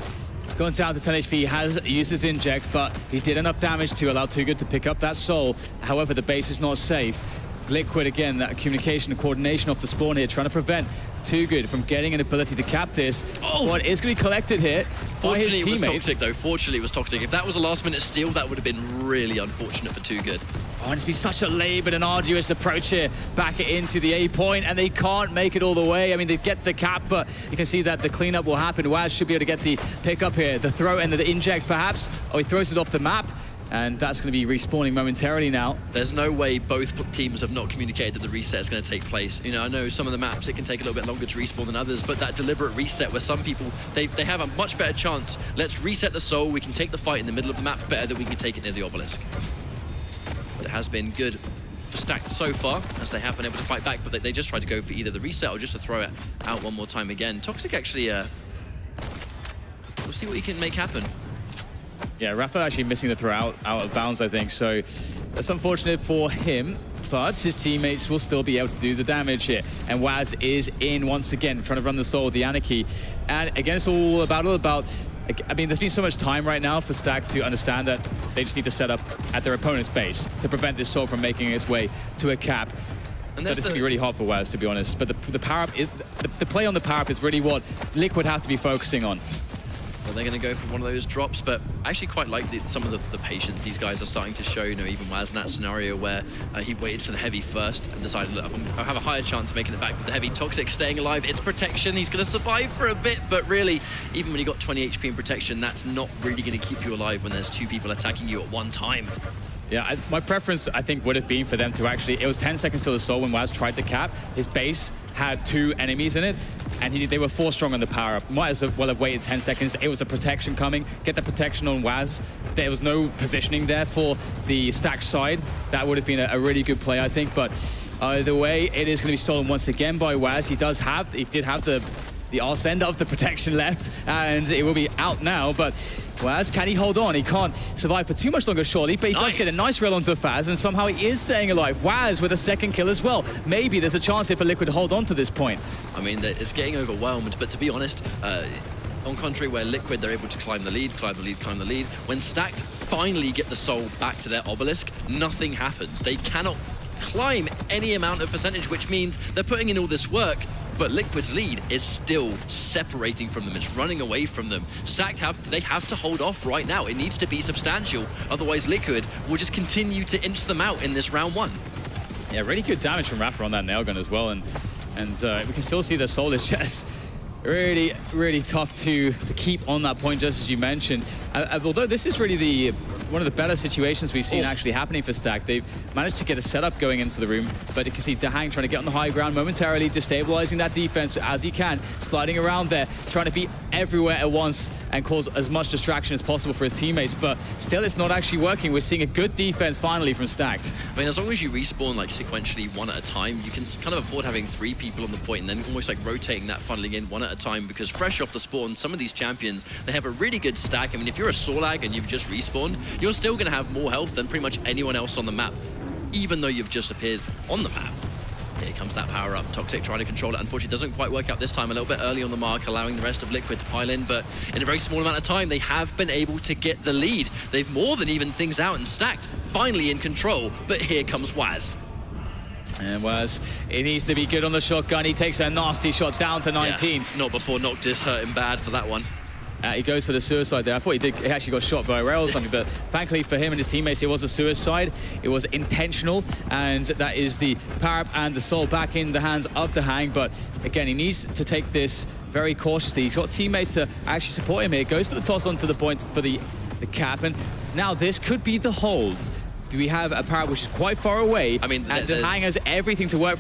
gone down to 10 HP, he has used his inject, but he did enough damage to allow Too Good to pick up that soul. However, the base is not safe. Liquid, again, that communication and coordination off the spawn here, trying to prevent Too Good from getting an ability to cap this. What is going to be collected here by his teammate. Fortunately, it was Toxic, though. Fortunately, it was Toxic. If that was a last-minute steal, that would have been really unfortunate for Too Good. Oh, it's been such a labored and arduous approach here, back into the A point, and they can't make it all the way. I mean, they get the cap, but you can see that the cleanup will happen. Waz should be able to get the pickup here. The throw and the inject, perhaps. He throws it off the map. And that's going to be respawning momentarily now. There's no way both teams have not communicated that the reset is going to take place. You know, I know some of the maps, it can take a little bit longer to respawn than others, but that deliberate reset where some people, they have a much better chance. Let's reset the soul, we can take the fight in the middle of the map better than we can take it near the obelisk. But it has been good for Stacked so far, as they have been able to fight back, but they just tried to go for either the reset or just to throw it out one more time again. Toxic actually, we'll see what he can make happen. Yeah, Rafa actually missing the throw out of bounds, I think, so that's unfortunate for him, but his teammates will still be able to do the damage here. And Waz is in once again, trying to run the soul with the Anarchy. And again, it's all about, I mean, there's been so much time right now for Stack to understand that they just need to set up at their opponent's base to prevent this soul from making its way to a cap. And but it's going to be really hard for Waz, to be honest. But the power-up is, the play on the power-up is really what Liquid have to be focusing on. Well, they're going to go for one of those drops, but I actually quite like some of the patience these guys are starting to show. You know, even Waz in that scenario where he waited for the heavy first and decided, look, I have a higher chance of making it back with the heavy. Toxic staying alive, it's protection. He's going to survive for a bit, but really, even when you got 20 HP in protection, that's not really going to keep you alive when there's two people attacking you at one time. Yeah, my preference, I think, would have been for them to actually... It was 10 seconds till the soul when Waz tried to cap. His base had 2 enemies in it, and they were 4 strong on the power-up. Might as well have waited 10 seconds. It was a protection coming. Get the protection on Waz. There was no positioning there for the Stack side. That would have been a really good play, I think. But either way, it is going to be stolen once again by Waz. He did have the arse end of the protection left, and it will be out now, but Waz, can he hold on? He can't survive for too much longer, surely, but he does get a nice rail onto Faz, and somehow he is staying alive. Waz with a second kill as well. Maybe there's a chance here for Liquid to hold on to this point. I mean, it's getting overwhelmed, but to be honest, on contrary where Liquid, they're able to climb the lead, climb the lead, climb the lead. When Stacked finally get the soul back to their obelisk, nothing happens. They cannot climb any amount of percentage, which means they're putting in all this work, but Liquid's lead is still separating from them. It's running away from them. Stacked they have to hold off right now. It needs to be substantial. Otherwise, Liquid will just continue to inch them out in this round 1. Yeah, really good damage from Rafa on that nail gun as well. And we can still see the soul is just really, really tough to keep on that point, just as you mentioned. Although this is really one of the better situations we've seen actually happening for Stack. They've managed to get a setup going into the room, but you can see DreamHack trying to get on the high ground momentarily, destabilizing that defense as he can, sliding around there, trying to be everywhere at once and cause as much distraction as possible for his teammates, but still it's not actually working. We're seeing a good defense finally from Stacked. I mean, as long as you respawn like sequentially one at a time, you can kind of afford having 3 people on the point and then almost like rotating that funneling in one at a time, because fresh off the spawn, some of these champions, they have a really good stack. I mean, if you're a Sorlag and you've just respawned, you're still going to have more health than pretty much anyone else on the map, even though you've just appeared on the map. Here comes that power up. Toxic trying to control it. Unfortunately, doesn't quite work out this time. A little bit early on the mark, allowing the rest of Liquid to pile in, but in a very small amount of time, they have been able to get the lead. They've more than evened things out, and Stacked finally in control, but here comes Waz. And Waz, he needs to be good on the shotgun. He takes a nasty shot down to 19. Yeah, not before Noctis hurt him bad for that one. He goes for the suicide there. I thought he actually got shot by a rail or something, but thankfully for him and his teammates, it was a suicide. It was intentional, and that is the power-up and the soul back in the hands of DreamHack. But again, he needs to take this very cautiously. He's got teammates to actually support him here. Goes for the toss onto the point for the cap, and now this could be the hold. Do we have a power which is quite far away? I mean, and DreamHack has everything to work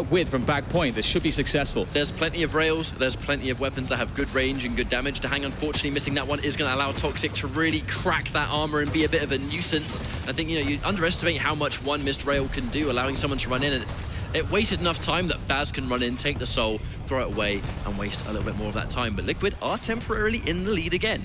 with from back point. This should be successful. There's plenty of rails. There's plenty of weapons that have good range and good damage. DreamHack, unfortunately, missing that one is going to allow Toxic to really crack that armor and be a bit of a nuisance. I think, you know, you underestimate how much one missed rail can do, allowing someone to run in. It wasted enough time that Faz can run in, take the soul, throw it away, and waste a little bit more of that time. But Liquid are temporarily in the lead again.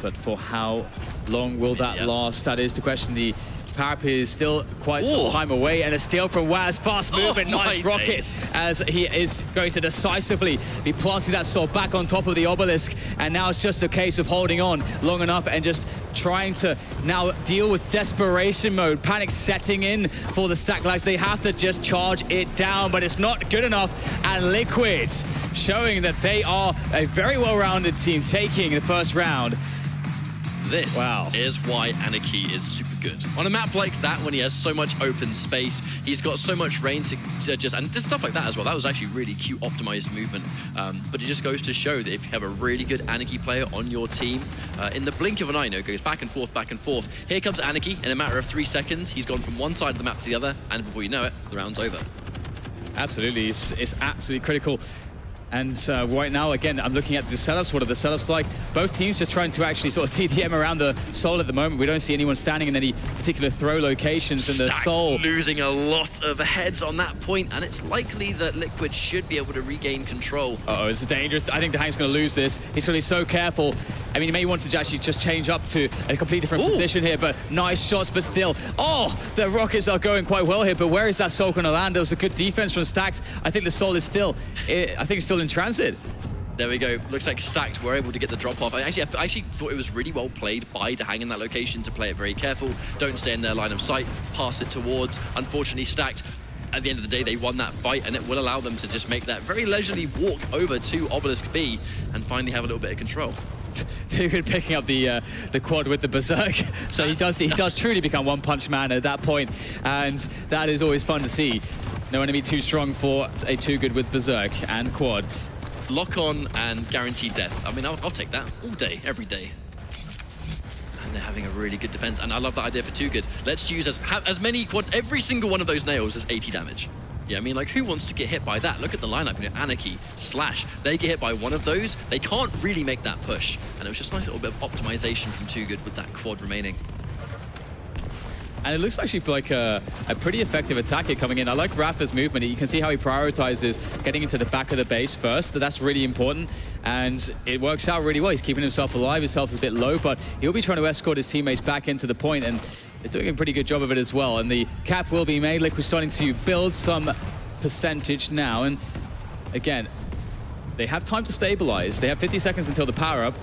But for how long will that last? That is the question. The power-up is still quite some time away, and a steal from Waz. Fast movement, nice rocket, as he is going to decisively be planting that soul back on top of the obelisk. And now it's just a case of holding on long enough and just trying to now deal with desperation mode. Panic setting in for the Stack Lags. They have to just charge it down, but it's not good enough. And Liquid showing that they are a very well-rounded team, taking the first round. This is why Anarchy is super good. On a map like that, when he has so much open space, he's got so much range to just, and just stuff like that as well. That was actually really cute, optimized movement. But it just goes to show that if you have a really good Anarchy player on your team, in the blink of an eye, it goes back and forth, back and forth. Here comes Anarchy. In a matter of 3 seconds, he's gone from one side of the map to the other, and before you know it, the round's over. Absolutely, it's absolutely critical. And right now, again, I'm looking at the setups. What are the setups like? Both teams just trying to actually sort of TTM around the Soul at the moment. We don't see anyone standing in any particular throw locations in the Soul. Losing a lot of heads on that point, and it's likely that Liquid should be able to regain control. Uh-oh, it's dangerous. I think DreamHack's going to lose this. He's going to be so careful. I mean, he may want to actually just change up to a completely different position here, but nice shots, but still. Oh, the Rockets are going quite well here, but where is that Soul going to land? There was a good defense from Stacked. I think the Soul is still, I think it's still in transit. There we go. Looks like Stacked were able to get the drop off. I actually thought it was really well played by DreamHack in that location to play it very careful. Don't stay in their line of sight, pass it towards. Unfortunately, Stacked, at the end of the day, they won that fight, and it will allow them to just make that very leisurely walk over to Obelisk B and finally have a little bit of control. Dude picking up the quad with the Berserk. So he does truly become one punch man at that point, and that is always fun to see. No enemy too strong for a too good with Berserk and quad. Lock on and guaranteed death. I mean, I'll take that all day, every day. And they're having a really good defense, and I love that idea for too good. Let's use as many quad, every single one of those nails is 80 damage. Yeah, I mean, like, who wants to get hit by that? Look at the lineup, you know, Anarchy, Slash. They get hit by one of those, they can't really make that push. And it was just a nice little bit of optimization from too good with that quad remaining. And it looks actually like a pretty effective attack here coming in. I like Rafa's movement. You can see how he prioritizes getting into the back of the base first. That's really important. And it works out really well. He's keeping himself alive. His health is a bit low, but he'll be trying to escort his teammates back into the point, and they're doing a pretty good job of it as well. And the cap will be made. Liquid's starting to build some percentage now. And again, they have time to stabilize. They have 50 seconds until the power-up.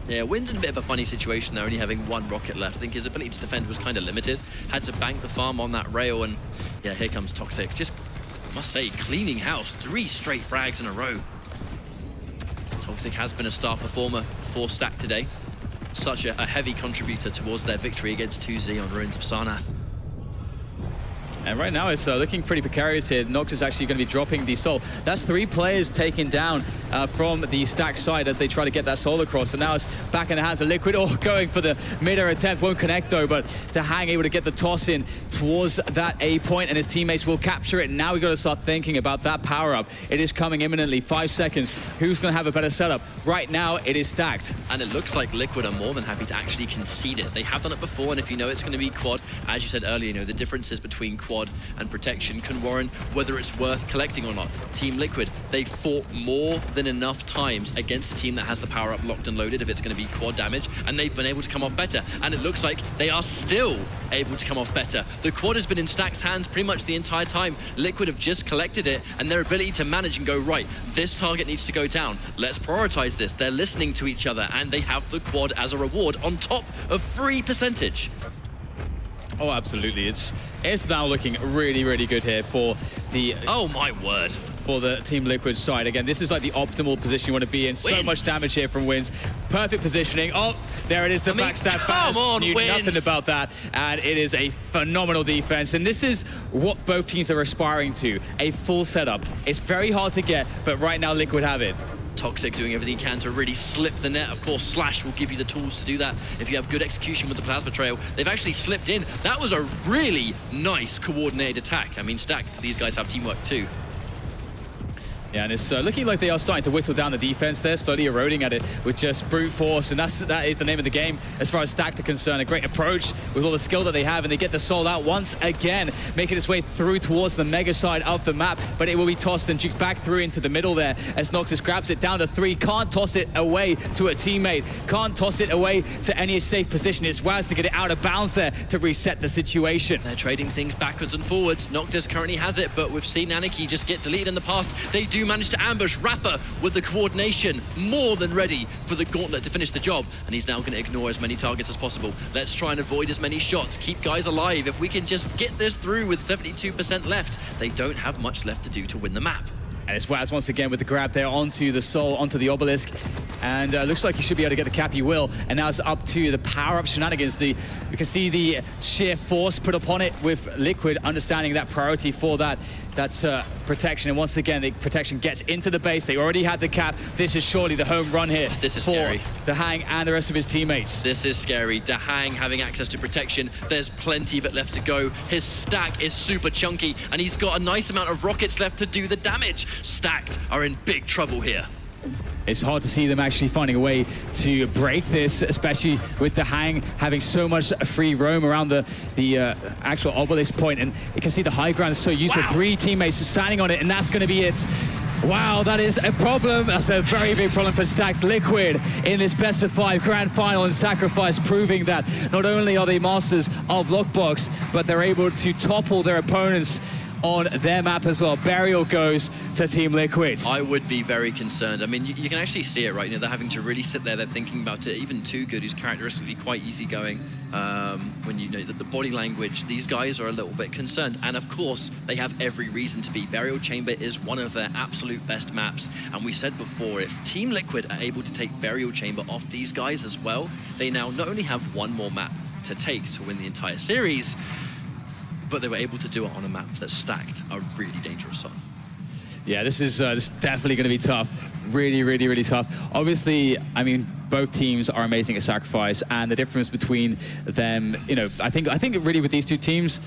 Yeah, Wynn's in a bit of a funny situation there, only having one rocket left. I think his ability to defend was kind of limited. Had to bank the farm on that rail, and yeah, here comes Toxic. Just, I must say, cleaning house. 3 straight frags in a row. Toxic has been a star performer for Stack today. Such a heavy contributor towards their victory against 2Z on Ruins of Sarnath. And right now it's looking pretty precarious here. Noct is actually going to be dropping the Soul. That's 3 players taken down from the Stack side as they try to get that Soul across. And now it's back in the hands of Liquid. Oh, going for the mid-air attempt. Won't connect though, but DreamHack able to get the toss in towards that A point, and his teammates will capture it. Now we've got to start thinking about that power-up. It is coming imminently. 5 seconds. Who's going to have a better setup? Right now it is Stacked. And it looks like Liquid are more than happy to actually concede it. They have done it before, and if you know it's going to be quad, as you said earlier, you know, the differences between quad and protection can warrant whether it's worth collecting or not. Team Liquid, they fought more than enough times against a team that has the power up locked and loaded if it's going to be quad damage, and they've been able to come off better, and it looks like they are still able to come off better. The quad has been in Stack's hands pretty much the entire time. Liquid have just collected it, and their ability to manage and go, right, this target needs to go down, let's prioritize this. They're listening to each other, and they have the quad as a reward on top of free percentage. Oh, absolutely. It's now looking really, really good here for the... Oh, my word. For the Team Liquid side. Again, this is like the optimal position you want to be in. So much damage here from Wins. Perfect positioning. Oh, there it is, the backstab. Come on, knew Wins. Nothing about that. And it is a phenomenal defense. And this is what both teams are aspiring to. A full setup. It's very hard to get, but right now Liquid have it. Toxic doing everything he can to really slip the net. Of course, Slash will give you the tools to do that if you have good execution with the Plasma Trail. They've actually slipped in. That was a really nice coordinated attack. I mean, Stack, these guys have teamwork too. Yeah, and it's looking like they are starting to whittle down the defense there, slowly eroding at it with just brute force, and that is the name of the game as far as Stacked are concerned. A great approach with all the skill that they have, and they get the Soul out once again, making its way through towards the mega side of the map, but it will be tossed and juked back through into the middle there as Noctis grabs it down to 3. Can't toss it away to a teammate, can't toss it away to any safe position. It's Waz to get it out of bounds there to reset the situation. They're trading things backwards and forwards. Noctis currently has it, but we've seen Anarchy just get deleted in the past. They do manage to ambush Rafa with the coordination, more than ready for the gauntlet to finish the job, and he's now going to ignore as many targets as possible. Let's try and avoid as many shots, keep guys alive. If we can just get this through with 72% left, they don't have much left to do to win the map. And it's Waz once again with the grab there onto the Soul, onto the Obelisk. and looks like he should be able to get the cap. He will, and now it's up to the power-up shenanigans. You can see the sheer force put upon it with Liquid, understanding that priority for that protection. And once again, the protection gets into the base. They already had the cap. This is surely the home run here. This is for scary. DreamHack and the rest of his teammates. This is scary. DreamHack having access to protection. There's plenty of it left to go. His stack is super chunky, and he's got a nice amount of rockets left to do the damage. Stacked are in big trouble here. It's hard to see them actually finding a way to break this, especially with DreamHack having so much free roam around the actual obelisk point. And you can see the high ground is so useful. Wow. 3 teammates standing on it, and that's going to be it. Wow, that is a problem. That's a very big problem for Stacked Liquid in this best of 5 grand final and Sacrifice, proving that not only are they masters of Lockbox, but they're able to topple their opponents on their map as well. Burial goes to Team Liquid. I would be very concerned. I mean, you can actually see it, right? You know, they're having to really sit there. They're thinking about it. Even Too Good, who's characteristically quite easygoing. When you know that the body language, these guys are a little bit concerned. And of course, they have every reason to be. Burial Chamber is one of their absolute best maps. And we said before, if Team Liquid are able to take Burial Chamber off these guys as well, they now not only have one more map to take to win the entire series, but they were able to do it on a map that's stacked a really dangerous on. Yeah, this is definitely going to be tough. Really, really, really tough. Obviously, I mean, both teams are amazing at Sacrifice, and the difference between them, you know, I think really with these two teams,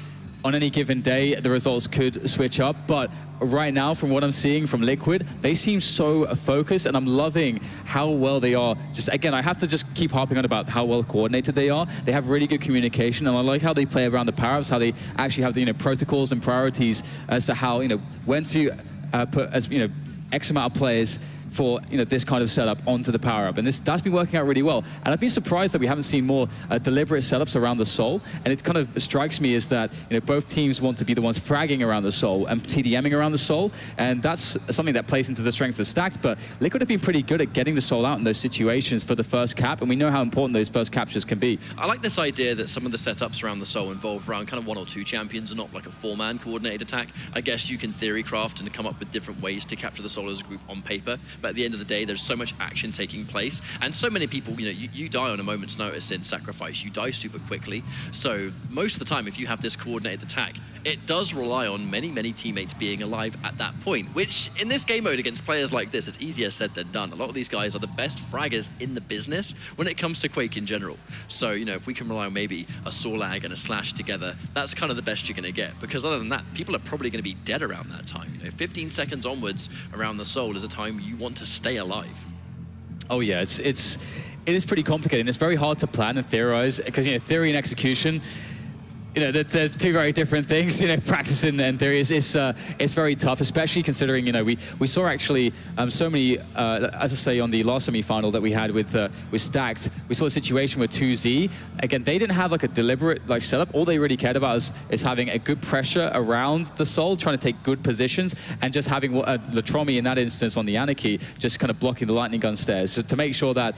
on any given day, the results could switch up. But right now, from what I'm seeing from Liquid, they seem so focused, and I'm loving how well they are. Just again, I have to just keep harping on about how well coordinated they are. They have really good communication, and I like how they play around the power-ups, how they actually have the protocols and priorities as to how when to put X amount of players for this kind of setup onto the power-up. And that's been working out really well. And I've been surprised that we haven't seen more deliberate setups around the Soul. And it kind of strikes me is that both teams want to be the ones fragging around the Soul and TDMing around the Soul. And that's something that plays into the strength of Stacked. But Liquid have been pretty good at getting the Soul out in those situations for the first cap. And we know how important those first captures can be. I like this idea that some of the setups around the Soul involve around kind of 1 or 2 champions and not like a 4-man coordinated attack. I guess you can theory craft and come up with different ways to capture the Soul as a group on paper. But at the end of the day, there's so much action taking place, and so many people, you die on a moment's notice in Sacrifice. You die super quickly. So most of the time, if you have this coordinated attack, it does rely on many teammates being alive at that point, which in this game mode against players like this, it's easier said than done. A lot of these guys are the best fraggers in the business when it comes to Quake in general. So, if we can rely on maybe a Sorlag and a Slash together, that's kind of the best you're going to get, because other than that, people are probably going to be dead around that time. 15 seconds onwards around the Soul is a time you want to stay alive. Oh yeah, it is pretty complicated, and it's very hard to plan and theorize, because theory and execution, there's 2 very different things. Practice and theory it's very tough, especially considering we saw actually so many, as I say, on the last semi-final that we had with Stacked, we saw a situation with 2Z. Again, they didn't have like a deliberate setup. All they really cared about is having a good pressure around the Soul, trying to take good positions, and just having Latromi in that instance on the Anarchy, just kind of blocking the lightning gun stairs, so to make sure that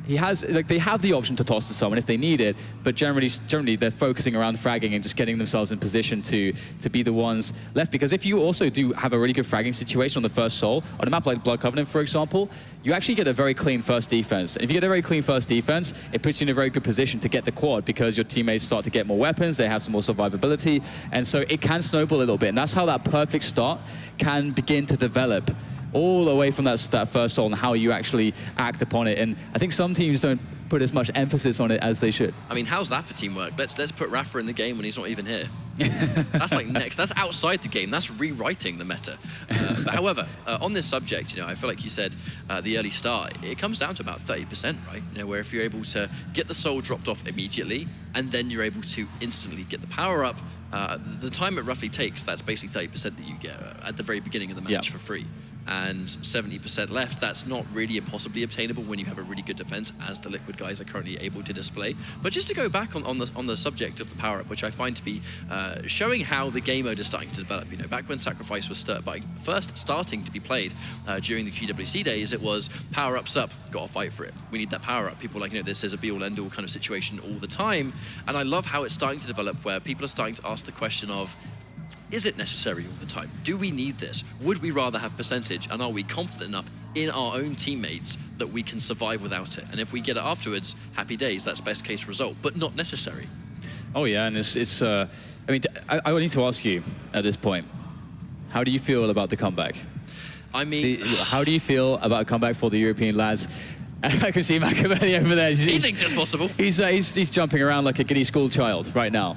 they have the option to toss to someone if they need it, but generally they're focusing around fragging and just getting themselves in position to be the ones left. Because if you also do have a really good fragging situation on the first Soul, on a map like Blood Covenant, for example, you actually get a very clean first defense. And if you get a very clean first defense, it puts you in a very good position to get the quad, because your teammates start to get more weapons, they have some more survivability, and so it can snowball a little bit. And that's how that perfect start can begin to develop, all the way from that first Soul and how you actually act upon it. And I think some teams don't put as much emphasis on it as they should. I mean, how's that for teamwork? Let's put Rafa in the game when he's not even here. That's like next. That's outside the game. That's rewriting the meta. But however, on this subject, I feel like you said the early start, it comes down to about 30%, right? Where if you're able to get the Soul dropped off immediately, and then you're able to instantly get the power up, the time it roughly takes, that's basically 30% that you get at the very beginning of the match for free. And 70% left, that's not really impossibly obtainable when you have a really good defense, as the Liquid guys are currently able to display. But just to go back on the subject of the power-up, which I find to be showing how the game mode is starting to develop. Back when Sacrifice was first starting to be played during the QWC days, it was power-ups up, gotta fight for it. We need that power-up. People are like, this is a be-all, end-all kind of situation all the time. And I love how it's starting to develop, where people are starting to ask the question of, is it necessary all the time? Do we need this? Would we rather have percentage? And are we confident enough in our own teammates that we can survive without it. And if we get it afterwards, happy days, that's best case result, but not necessary. Oh yeah, and it's I mean, I need to ask you at this point, how do you feel about the comeback? I mean... how do you feel about a comeback for the European lads? I can see Machiavelli over there. He thinks it's possible. He's jumping around like a giddy school child right now.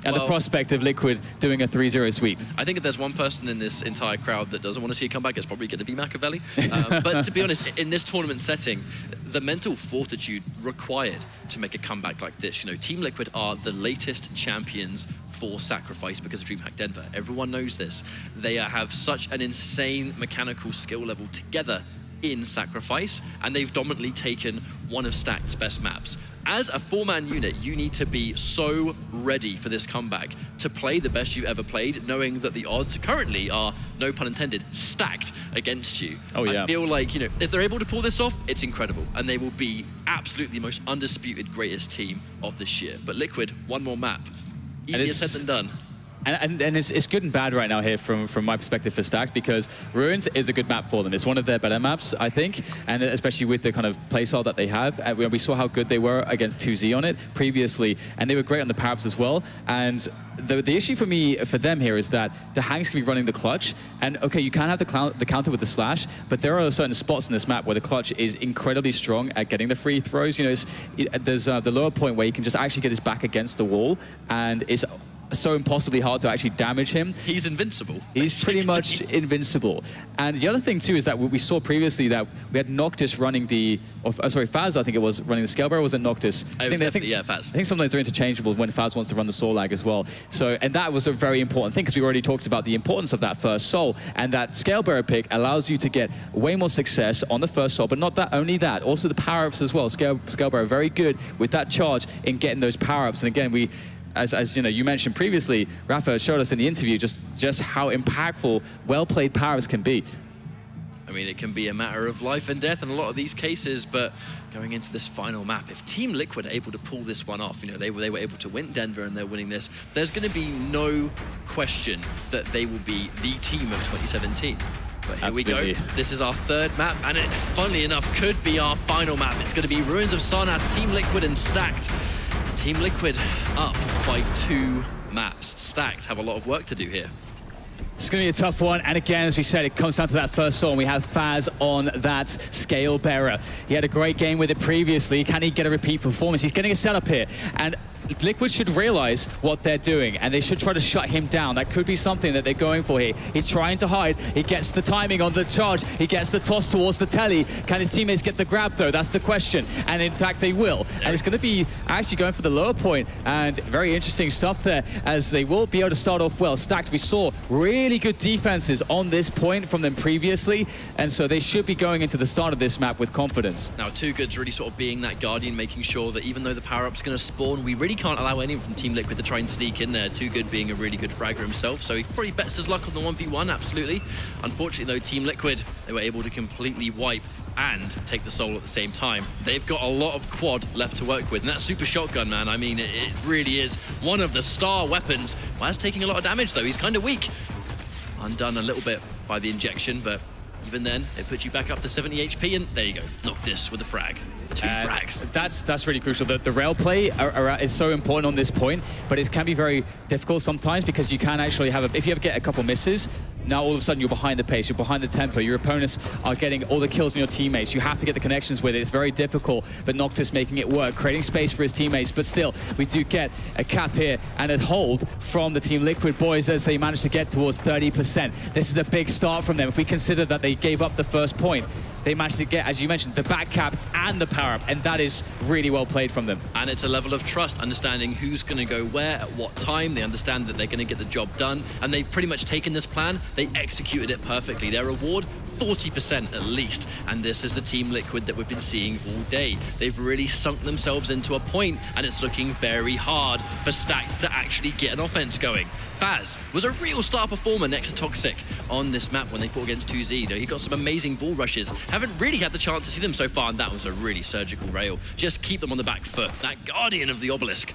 And the prospect of Liquid doing a 3-0 sweep. I think if there's one person in this entire crowd that doesn't want to see a comeback, it's probably going to be Machiavelli. But to be honest, in this tournament setting, the mental fortitude required to make a comeback like this, you know, Team Liquid are the latest champions for Sacrifice because of DreamHack Denver. Everyone knows this. They have such an insane mechanical skill level together in Sacrifice, and they've dominantly taken one of Stacked's best maps. As a 4-man unit, you need to be so ready for this comeback to play the best you've ever played, knowing that the odds currently are, no pun intended, stacked against you. Oh yeah. I feel like, you know, if they're able to pull this off, it's incredible, and they will be absolutely the most undisputed greatest team of this year. But Liquid, one more map. Easier said than done. And it's good and bad right now here from my perspective for Stacked, because Ruins is a good map for them. It's one of their better maps, I think, and especially with the kind of playstyle that they have. We saw how good they were against 2Z on it previously, and they were great on the power-ups as well. And the issue for them here is that the Hanks can be running the clutch, and okay, you can have the counter with the slash, but there are certain spots in this map where the clutch is incredibly strong at getting the free throws. You know, there's the lower point where he can just actually get his back against the wall, and it's so impossibly hard to actually damage him. He's invincible. He's pretty much invincible. And the other thing too is that we saw previously that we had Noctis running Faz, I think it was, running the Scale Barrel. Was it Noctis? Yeah, Faz. I think sometimes they're interchangeable when Faz wants to run the Soul Lag as well. So, and that was a very important thing, because we already talked about the importance of that first Soul, and that Scale Bearer pick allows you to get way more success on the first Soul, but not that, only that, also the power-ups as well. Scale Bearer very good with that charge in getting those power-ups. And again, as you know, you mentioned previously, Rafa showed us in the interview just how impactful well-played powers can be. I mean, it can be a matter of life and death in a lot of these cases, but going into this final map, if Team Liquid are able to pull this one off, you know, they were able to win Denver and they're winning this, there's going to be no question that they will be the team of 2017. But here Absolutely. We go. This is our third map, and it, funnily enough, could be our final map. It's going to be Ruins of Sarnath, Team Liquid and Stacked. Team Liquid up by 2 maps. Stacked have a lot of work to do here. It's going to be a tough one, and again, as we said, it comes down to that first Soul, and we have Faz on that Scale Bearer. He had a great game with it previously. Can he get a repeat performance? He's getting a setup here, and Liquid should realize what they're doing, and they should try to shut him down. That could be something that they're going for here. He's trying to hide. He gets the timing on the charge. He gets the toss towards the telly. Can his teammates get the grab, though? That's the question. And in fact, they will. And it's going to be actually going for the lower point, and very interesting stuff there, as they will be able to start off well. Stacked, we saw really good defenses on this point from them previously, and so they should be going into the start of this map with confidence. Now, Too Good's really sort of being that guardian, making sure that even though the power-up's going to spawn, we really can't allow anyone from Team Liquid to try and sneak in there. Too Good being a really good fragger himself, so he probably bets his luck on the 1v1, absolutely. Unfortunately, though, Team Liquid, they were able to completely wipe and take the Soul at the same time. They've got a lot of quad left to work with, and that super shotgun, man, I mean, it really is one of the star weapons. Waz taking a lot of damage, though. He's kind of weak. Undone a little bit by the injection, but even then, it puts you back up to 70 HP, and there you go. Noctis with a frag. 2 frags. That's really crucial. The rail play is so important on this point, but it can be very difficult sometimes, because you can actually have if you ever get a couple misses, now all of a sudden you're behind the pace, you're behind the tempo, your opponents are getting all the kills on your teammates. You have to get the connections with it. It's very difficult, but Noctis making it work, creating space for his teammates, but still, we do get a cap here and a hold from the Team Liquid boys as they manage to get towards 30%. This is a big start from them. If we consider that they gave up the first point, they managed to get, as you mentioned, the back cap and the power-up, and that is really well played from them. And it's a level of trust, understanding who's going to go where, at what time. They understand that they're going to get the job done, and they've pretty much taken this plan. They executed it perfectly. Their reward, 40% at least, and this is the Team Liquid that we've been seeing all day. They've really sunk themselves into a point, and it's looking very hard for Stacked to actually get an offense going. Faz was a real star performer next to Toxic on this map when they fought against 2Z. He got some amazing ball rushes. Haven't really had the chance to see them so far, and that was a really surgical rail. Just keep them on the back foot. That guardian of the obelisk.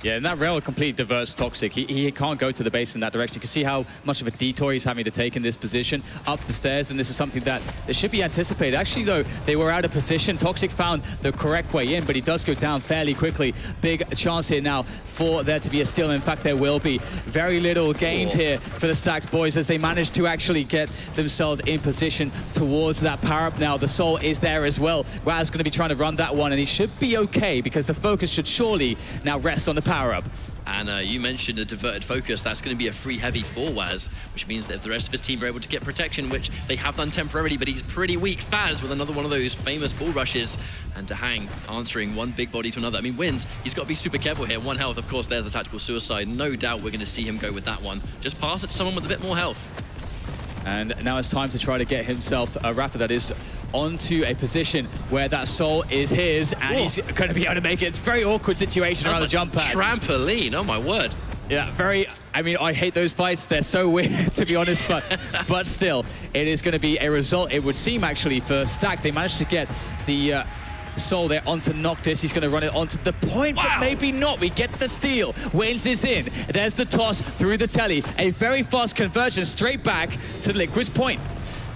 Yeah, and that rail completely diverts Toxic. He can't go to the base in that direction. You can see how much of a detour he's having to take in this position, up the stairs, and this is something that should be anticipated. Actually, though, they were out of position. Toxic found the correct way in, but he does go down fairly quickly. Big chance here now for there to be a steal. In fact, there will be. Very little gained here for the Stacked boys as they manage to actually get themselves in position towards that power-up now. The Soul is there as well. Raz going to be trying to run that one, and he should be okay because the focus should surely now rest on the power-up. And you mentioned a diverted focus. That's going to be a free heavy for Waz, which means that if the rest of his team are able to get protection, which they have done temporarily, but he's pretty weak. Faz with another one of those famous ball rushes, and DreamHack answering one big body to another. I mean, Wins, he's got to be super careful here. 1 health, of course, there's the tactical suicide. No doubt we're going to see him go with that one. Just pass it to someone with a bit more health. And now it's time to try to get himself, Rafa that is, onto a position where that Soul is his, and he's going to be able to make it. It's a very awkward situation around the jump pad. Trampoline, oh my word. Yeah, very, I mean, I hate those fights. They're so weird, to be honest, but still, it is going to be a result, it would seem, actually, for Stack. They managed to get the Soul there onto Noctis. He's going to run it onto the point, but maybe not. We get the steal. Wins is in. There's the toss through the telly. A very fast conversion straight back to Liquid's point.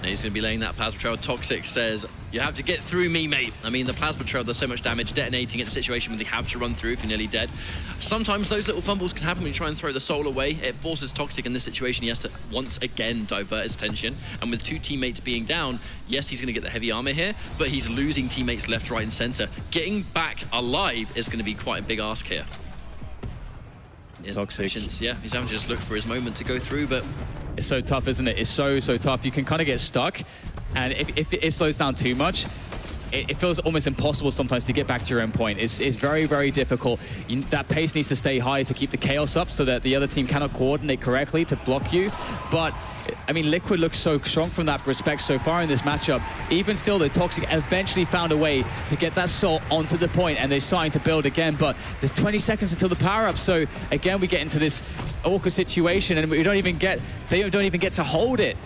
Now he's going to be laying that plasma trail. Toxic says, you have to get through me, mate. I mean, the plasma trail does so much damage, detonating in a situation where they have to run through if you're nearly dead. Sometimes those little fumbles can happen when you try and throw the Soul away. It forces Toxic in this situation. He has to once again divert his attention. And with 2 teammates being down, yes, he's going to get the heavy armor here, but he's losing teammates left, right, and center. Getting back alive is going to be quite a big ask here. Toxic. Yeah, he's having to just look for his moment to go through, but it's so tough, isn't it? It's so tough. You can kind of get stuck, and if it slows down too much, it feels almost impossible sometimes to get back to your own point. It's very difficult. That pace needs to stay high to keep the chaos up so that the other team cannot coordinate correctly to block you. But I mean, Liquid looks so strong from that respect so far in this matchup. Even still, the Toxic eventually found a way to get that Soul onto the point, and they're starting to build again. But there's 20 seconds until the power-up, so again we get into this awkward situation, and they don't even get to hold it.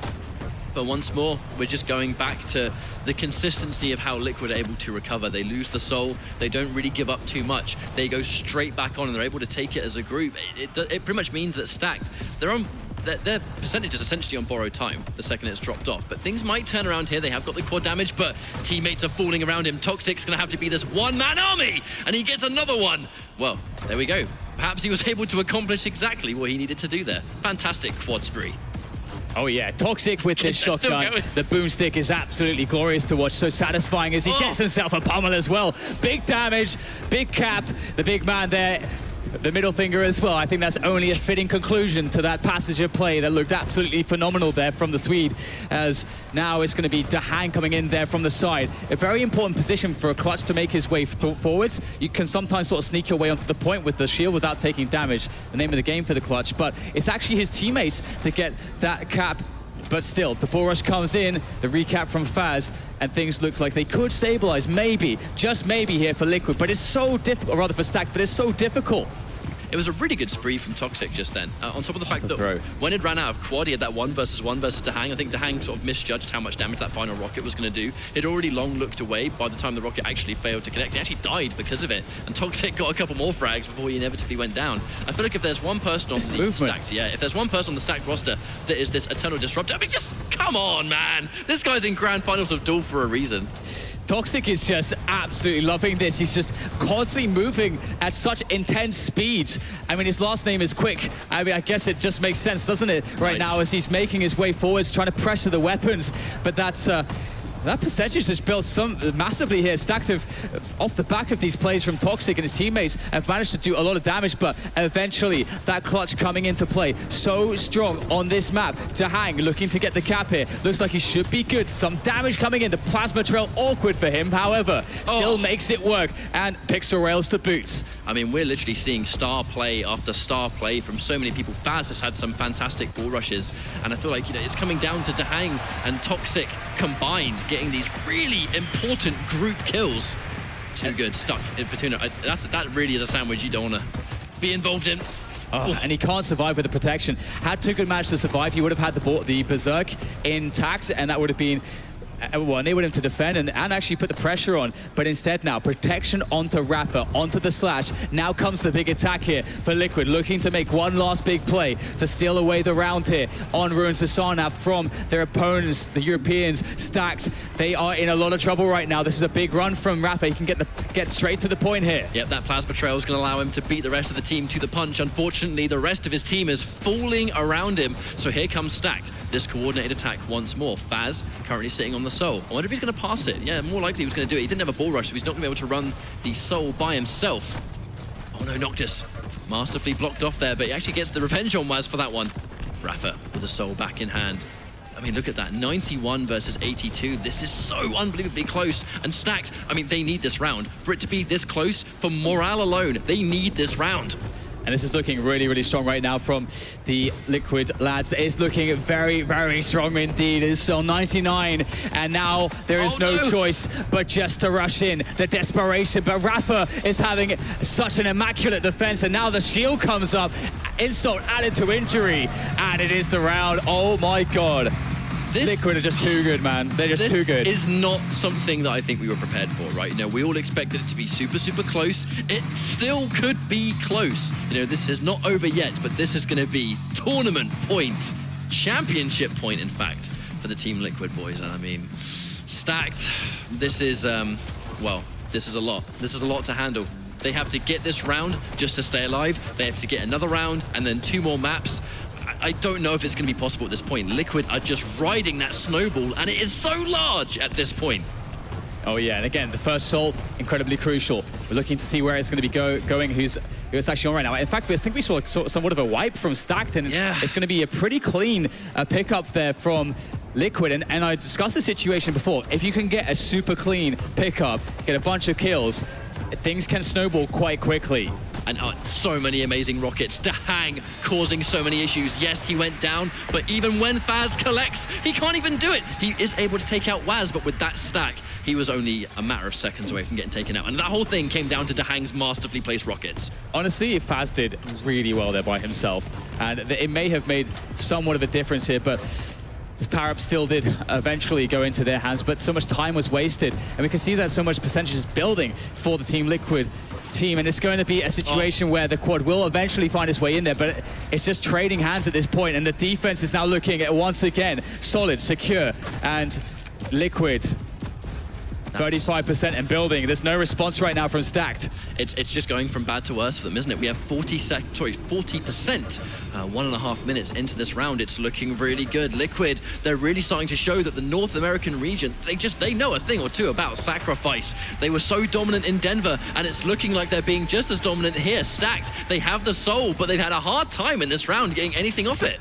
But once more, we're just going back to the consistency of how Liquid are able to recover. They lose the Soul, they don't really give up too much. They go straight back on, and they're able to take it as a group. It pretty much means that Stacked, their percentage is essentially on borrowed time the second it's dropped off. But things might turn around here. They have got the quad damage, but teammates are falling around him. Toxic's going to have to be this one-man army, and he gets another one. Well, there we go. Perhaps he was able to accomplish exactly what he needed to do there. Fantastic quad spree. Oh yeah, Toxic with this shotgun. The boomstick is absolutely glorious to watch. So satisfying as he gets himself a pummel as well. Big damage, big cap, the big man there. The middle finger as well. I think that's only a fitting conclusion to that passage of play that looked absolutely phenomenal there from the Swede, as now it's going to be DreamHack coming in there from the side. A very important position for a Clutch to make his way forwards. You can sometimes sort of sneak your way onto the point with the shield without taking damage, the name of the game for the Clutch, but it's actually his teammates to get that cap. But still, the ball rush comes in, the recap from Faz, and things look like they could stabilize, maybe, just maybe here for Liquid, but it's so difficult, or rather for Stack, but it's so difficult. It was a really good spree from Toxic just then. On top of the fact that when it ran out of quad, he had that 1 versus 1 versus DreamHack. I think DreamHack sort of misjudged how much damage that final rocket was going to do. He'd already long looked away by the time the rocket actually failed to connect. He actually died because of it. And Toxic got a couple more frags before he inevitably went down. I feel like if there's one person on the stacked, if there's one person on the stacked roster that is this eternal disruptor, I mean, just come on, man. This guy's in grand finals of Duel for a reason. Toxic is just absolutely loving this. He's just constantly moving at such intense speeds. I mean, his last name is Quick. I mean, I guess it just makes sense, doesn't it? Right now, as he's making his way forwards, trying to pressure the weapons. But that's... that percentage has built massively here. Stacked off the back of these plays from Toxic, and his teammates have managed to do a lot of damage, but eventually that clutch coming into play. So strong on this map. DreamHack looking to get the cap here. Looks like he should be good. Some damage coming in. The plasma trail awkward for him, however, still makes it work, and pixel rails to boots. I mean, we're literally seeing star play after star play from so many people. Faz has had some fantastic ball rushes, and I feel like, you know, it's coming down to DreamHack and Toxic combined, getting these really important group kills. Too good, stuck in Petuna. That really is a sandwich you don't want to be involved in. And he can't survive with the protection. Had Too Good managed to survive, he would have had the Berserk intact, and that would have been well, enable him to defend and actually put the pressure on. But instead now, protection onto Rafa, onto the slash. Now comes the big attack here for Liquid, looking to make one last big play to steal away the round here on Ruins Hassan now from their opponents, the Europeans. Stacked, they are in a lot of trouble right now. This is a big run from Rafa. He can get straight to the point here. Yep, that plasma trail is going to allow him to beat the rest of the team to the punch. Unfortunately, the rest of his team is falling around him. So here comes Stacked. This coordinated attack once more. Faz currently sitting on the Soul. I wonder if he's going to pass it. Yeah, more likely he was going to do it. He didn't have a ball rush, so he's not going to be able to run the Soul by himself. Oh no, Noctis. Masterfully blocked off there, but he actually gets the revenge on Waz for that one. Rafa with the Soul back in hand. I mean, look at that, 91 versus 82. This is so unbelievably close. And Stacked, I mean, they need this round. For it to be this close, for morale alone, they need this round. And this is looking really, really strong right now from the Liquid lads. It's looking very, very strong indeed. It's still 99, and now there is no choice but just to rush in. The desperation, but Rafa is having such an immaculate defense, and now the shield comes up. Insult added to injury, and it is the round. Oh my God. Liquid are just too good, man. They're just too good. This is not something that I think we were prepared for, right? You know, we all expected it to be super, super close. It still could be close. You know, this is not over yet, but this is going to be tournament point, championship point, in fact, for the Team Liquid boys. And I mean, Stacked, this is, well, this is a lot. This is a lot to handle. They have to get this round just to stay alive. They have to get another round and then 2 more maps. I don't know if it's going to be possible at this point. Liquid are just riding that snowball, and it is so large at this point. Oh yeah, and again, the first Soul, incredibly crucial. We're looking to see where it's going to be going, who's actually on right now. In fact, I think we saw somewhat of a wipe from Stacked, and it's going to be a pretty clean pickup there from Liquid. And I discussed the situation before. If you can get a super clean pickup, get a bunch of kills, things can snowball quite quickly. And so many amazing rockets. DreamHack causing so many issues. Yes, he went down, but even when Faz collects, he can't even do it. He is able to take out Waz, but with that stack, he was only a matter of seconds away from getting taken out. And that whole thing came down to DreamHack's masterfully placed rockets. Honestly, Faz did really well there by himself. And it may have made somewhat of a difference here, but this power-up still did eventually go into their hands, but so much time was wasted. And we can see that so much percentage is building for the Team Liquid team, and it's going to be a situation where the quad will eventually find its way in there, but it's just trading hands at this point, and the defense is now looking at once again solid, secure, and Liquid 35% and building. There's no response right now from Stacked. It's just going from bad to worse for them, isn't it? We have 40%, 1.5 minutes into this round. It's looking really good. Liquid, they're really starting to show that the North American region, they know a thing or two about sacrifice. They were so dominant in Denver, and it's looking like they're being just as dominant here. Stacked, they have the Soul, but they've had a hard time in this round getting anything off it.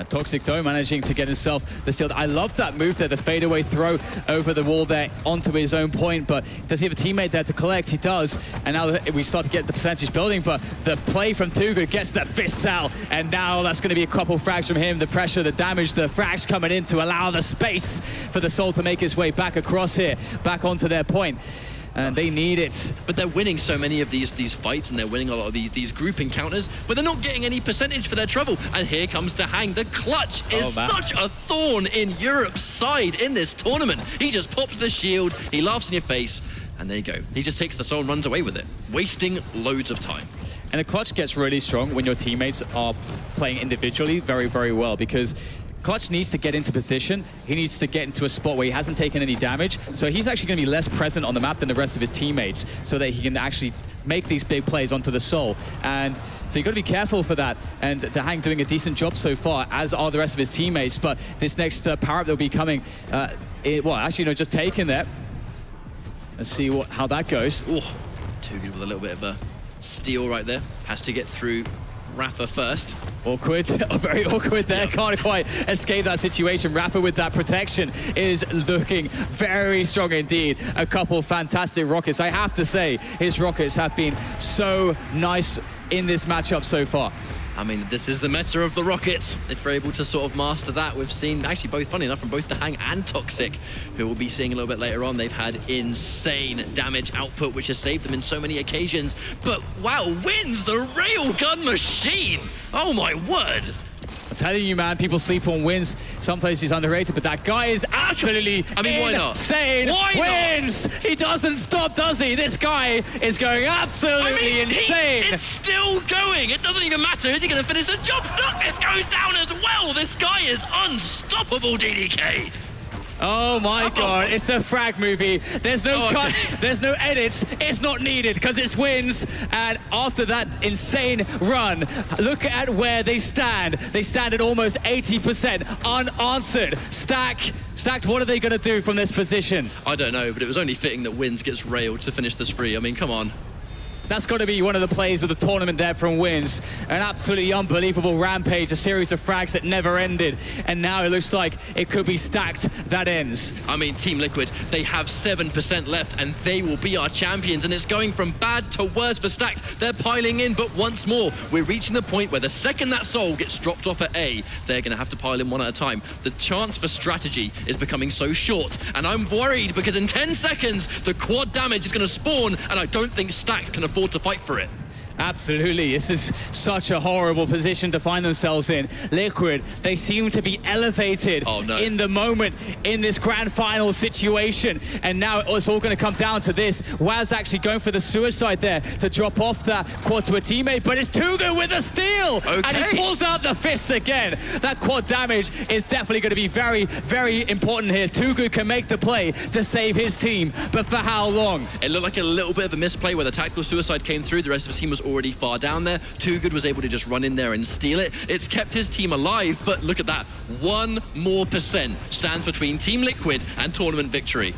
Toxic though managing to get himself the shield. I love that move there, the fadeaway throw over the wall there onto his own point, but does he have a teammate there to collect? He does, and now we start to get the percentage building, but the play from Too Good gets the fists out, and now that's going to be a couple frags from him. The pressure, the damage, the frags coming in to allow the space for the Soul to make his way back across here, back onto their point. And they need it. But they're winning so many of these fights, and they're winning a lot of these group encounters, but they're not getting any percentage for their trouble. And here comes DreamHack. The clutch is such a thorn in Europe's side in this tournament. He just pops the shield, he laughs in your face, and there you go. He just takes the Soul and runs away with it, wasting loads of time. And the clutch gets really strong when your teammates are playing individually very, very well, because Clutch needs to get into position. He needs to get into a spot where he hasn't taken any damage. So he's actually going to be less present on the map than the rest of his teammates, so that he can actually make these big plays onto the Soul. And so you've got to be careful for that. And DreamHack doing a decent job so far, as are the rest of his teammates. But this next power-up that will be coming, well, actually, no, just taking that. Let's see how that goes. Oh, Too Good with a little bit of a steal right there. Has to get through Rafa first. Awkward, very awkward there. Can't quite escape that situation. Rafa with that protection is looking very strong indeed. A couple fantastic rockets. I have to say, his rockets have been so nice in this matchup so far. I mean, this is the meta of the rockets. If we're able to sort of master that, we've seen actually both, funny enough, from both DreamHack and Toxic, who we'll be seeing a little bit later on. They've had insane damage output, which has saved them in so many occasions. But wow, wins the railgun machine! Oh my word! I'm telling you, man, people sleep on wins. Sometimes he's underrated, but that guy is absolutely why not? insane. Why wins! Not? He doesn't stop, does he? This guy is going absolutely insane. It's still going. It doesn't even matter. Is he going to finish the job? Look, this goes down as well. This guy is unstoppable, DDK. Oh my God, it's a frag movie. There's no cuts, there's no edits. It's not needed because it's wins. And after that insane run, look at where they stand. They stand at almost 80% unanswered. Stacked, what are they going to do from this position? I don't know, but it was only fitting that Wins gets railed to finish the spree. I mean, come on. That's got to be one of the plays of the tournament there from Wins. An absolutely unbelievable rampage, a series of frags that never ended. And now it looks like it could be Stacked that ends. I mean, Team Liquid, they have 7% left and they will be our champions. And it's going from bad to worse for Stacked. They're piling in, but once more, we're reaching the point where the second that soul gets dropped off at A, they're going to have to pile in one at a time. The chance for strategy is becoming so short. And I'm worried because in 10 seconds, the quad damage is going to spawn. And I don't think Stacked can afford to fight for it. Absolutely. This is such a horrible position to find themselves in. Liquid, they seem to be elevated in the moment in this grand final situation. And now it's all going to come down to this. Waz actually going for the suicide there to drop off that quad to a teammate, but it's Too Good with a steal. And he pulls out the fists again. That quad damage is definitely going to be very, very important here. Too Good can make the play to save his team, but for how long? It looked like a little bit of a misplay where the tactical suicide came through. The rest of the team was already far down there. Too Good was able to just run in there and steal it. It's kept his team alive, but look at that. 1% more stands between Team Liquid and tournament victory.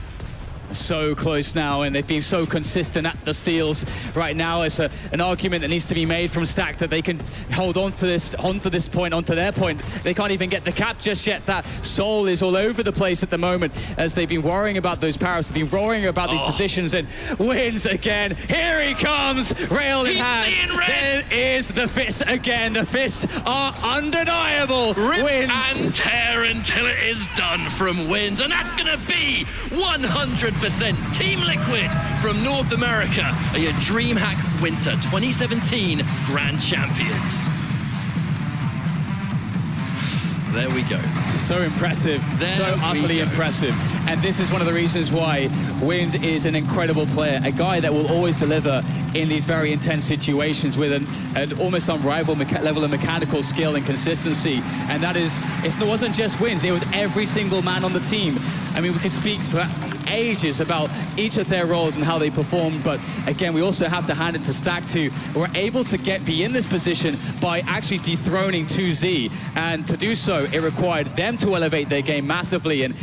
So close now, and they've been so consistent at the steals. Right now, it's an argument that needs to be made from Stack that they can hold on for this, onto this point, onto their point. They can't even get the cap just yet. That Soul is all over the place at the moment as they've been worrying about those powers. They've been worrying about these positions, and Wins again. Here he comes, rail in hand. There is the fists again. The fists are undeniable. Rip Wins and tear until it is done from Wins, and that's going to be 100%. Team Liquid from North America are your DreamHack Winter 2017 Grand Champions. There we go. So impressive, so utterly impressive. And this is one of the reasons why Wins is an incredible player, a guy that will always deliver in these very intense situations with an almost unrivaled level of mechanical skill and consistency. And that is, it wasn't just Wins, it was every single man on the team. I mean, we could speak for ages about each of their roles and how they performed, but again, we also have to hand it to Stack too. We're able to be in this position by actually dethroning 2Z, and to do so, it required them to elevate their game massively, and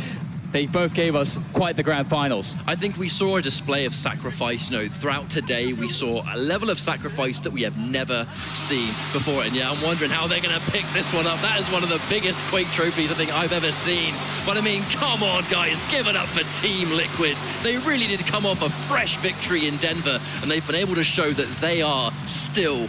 they both gave us quite the grand finals. I think we saw a display of sacrifice. You know, throughout today, we saw a level of sacrifice that we have never seen before. And yeah, I'm wondering how they're going to pick this one up. That is one of the biggest Quake trophies I think I've ever seen. But I mean, come on, guys, give it up for Team Liquid. They really did come off a fresh victory in Denver, and they've been able to show that they are still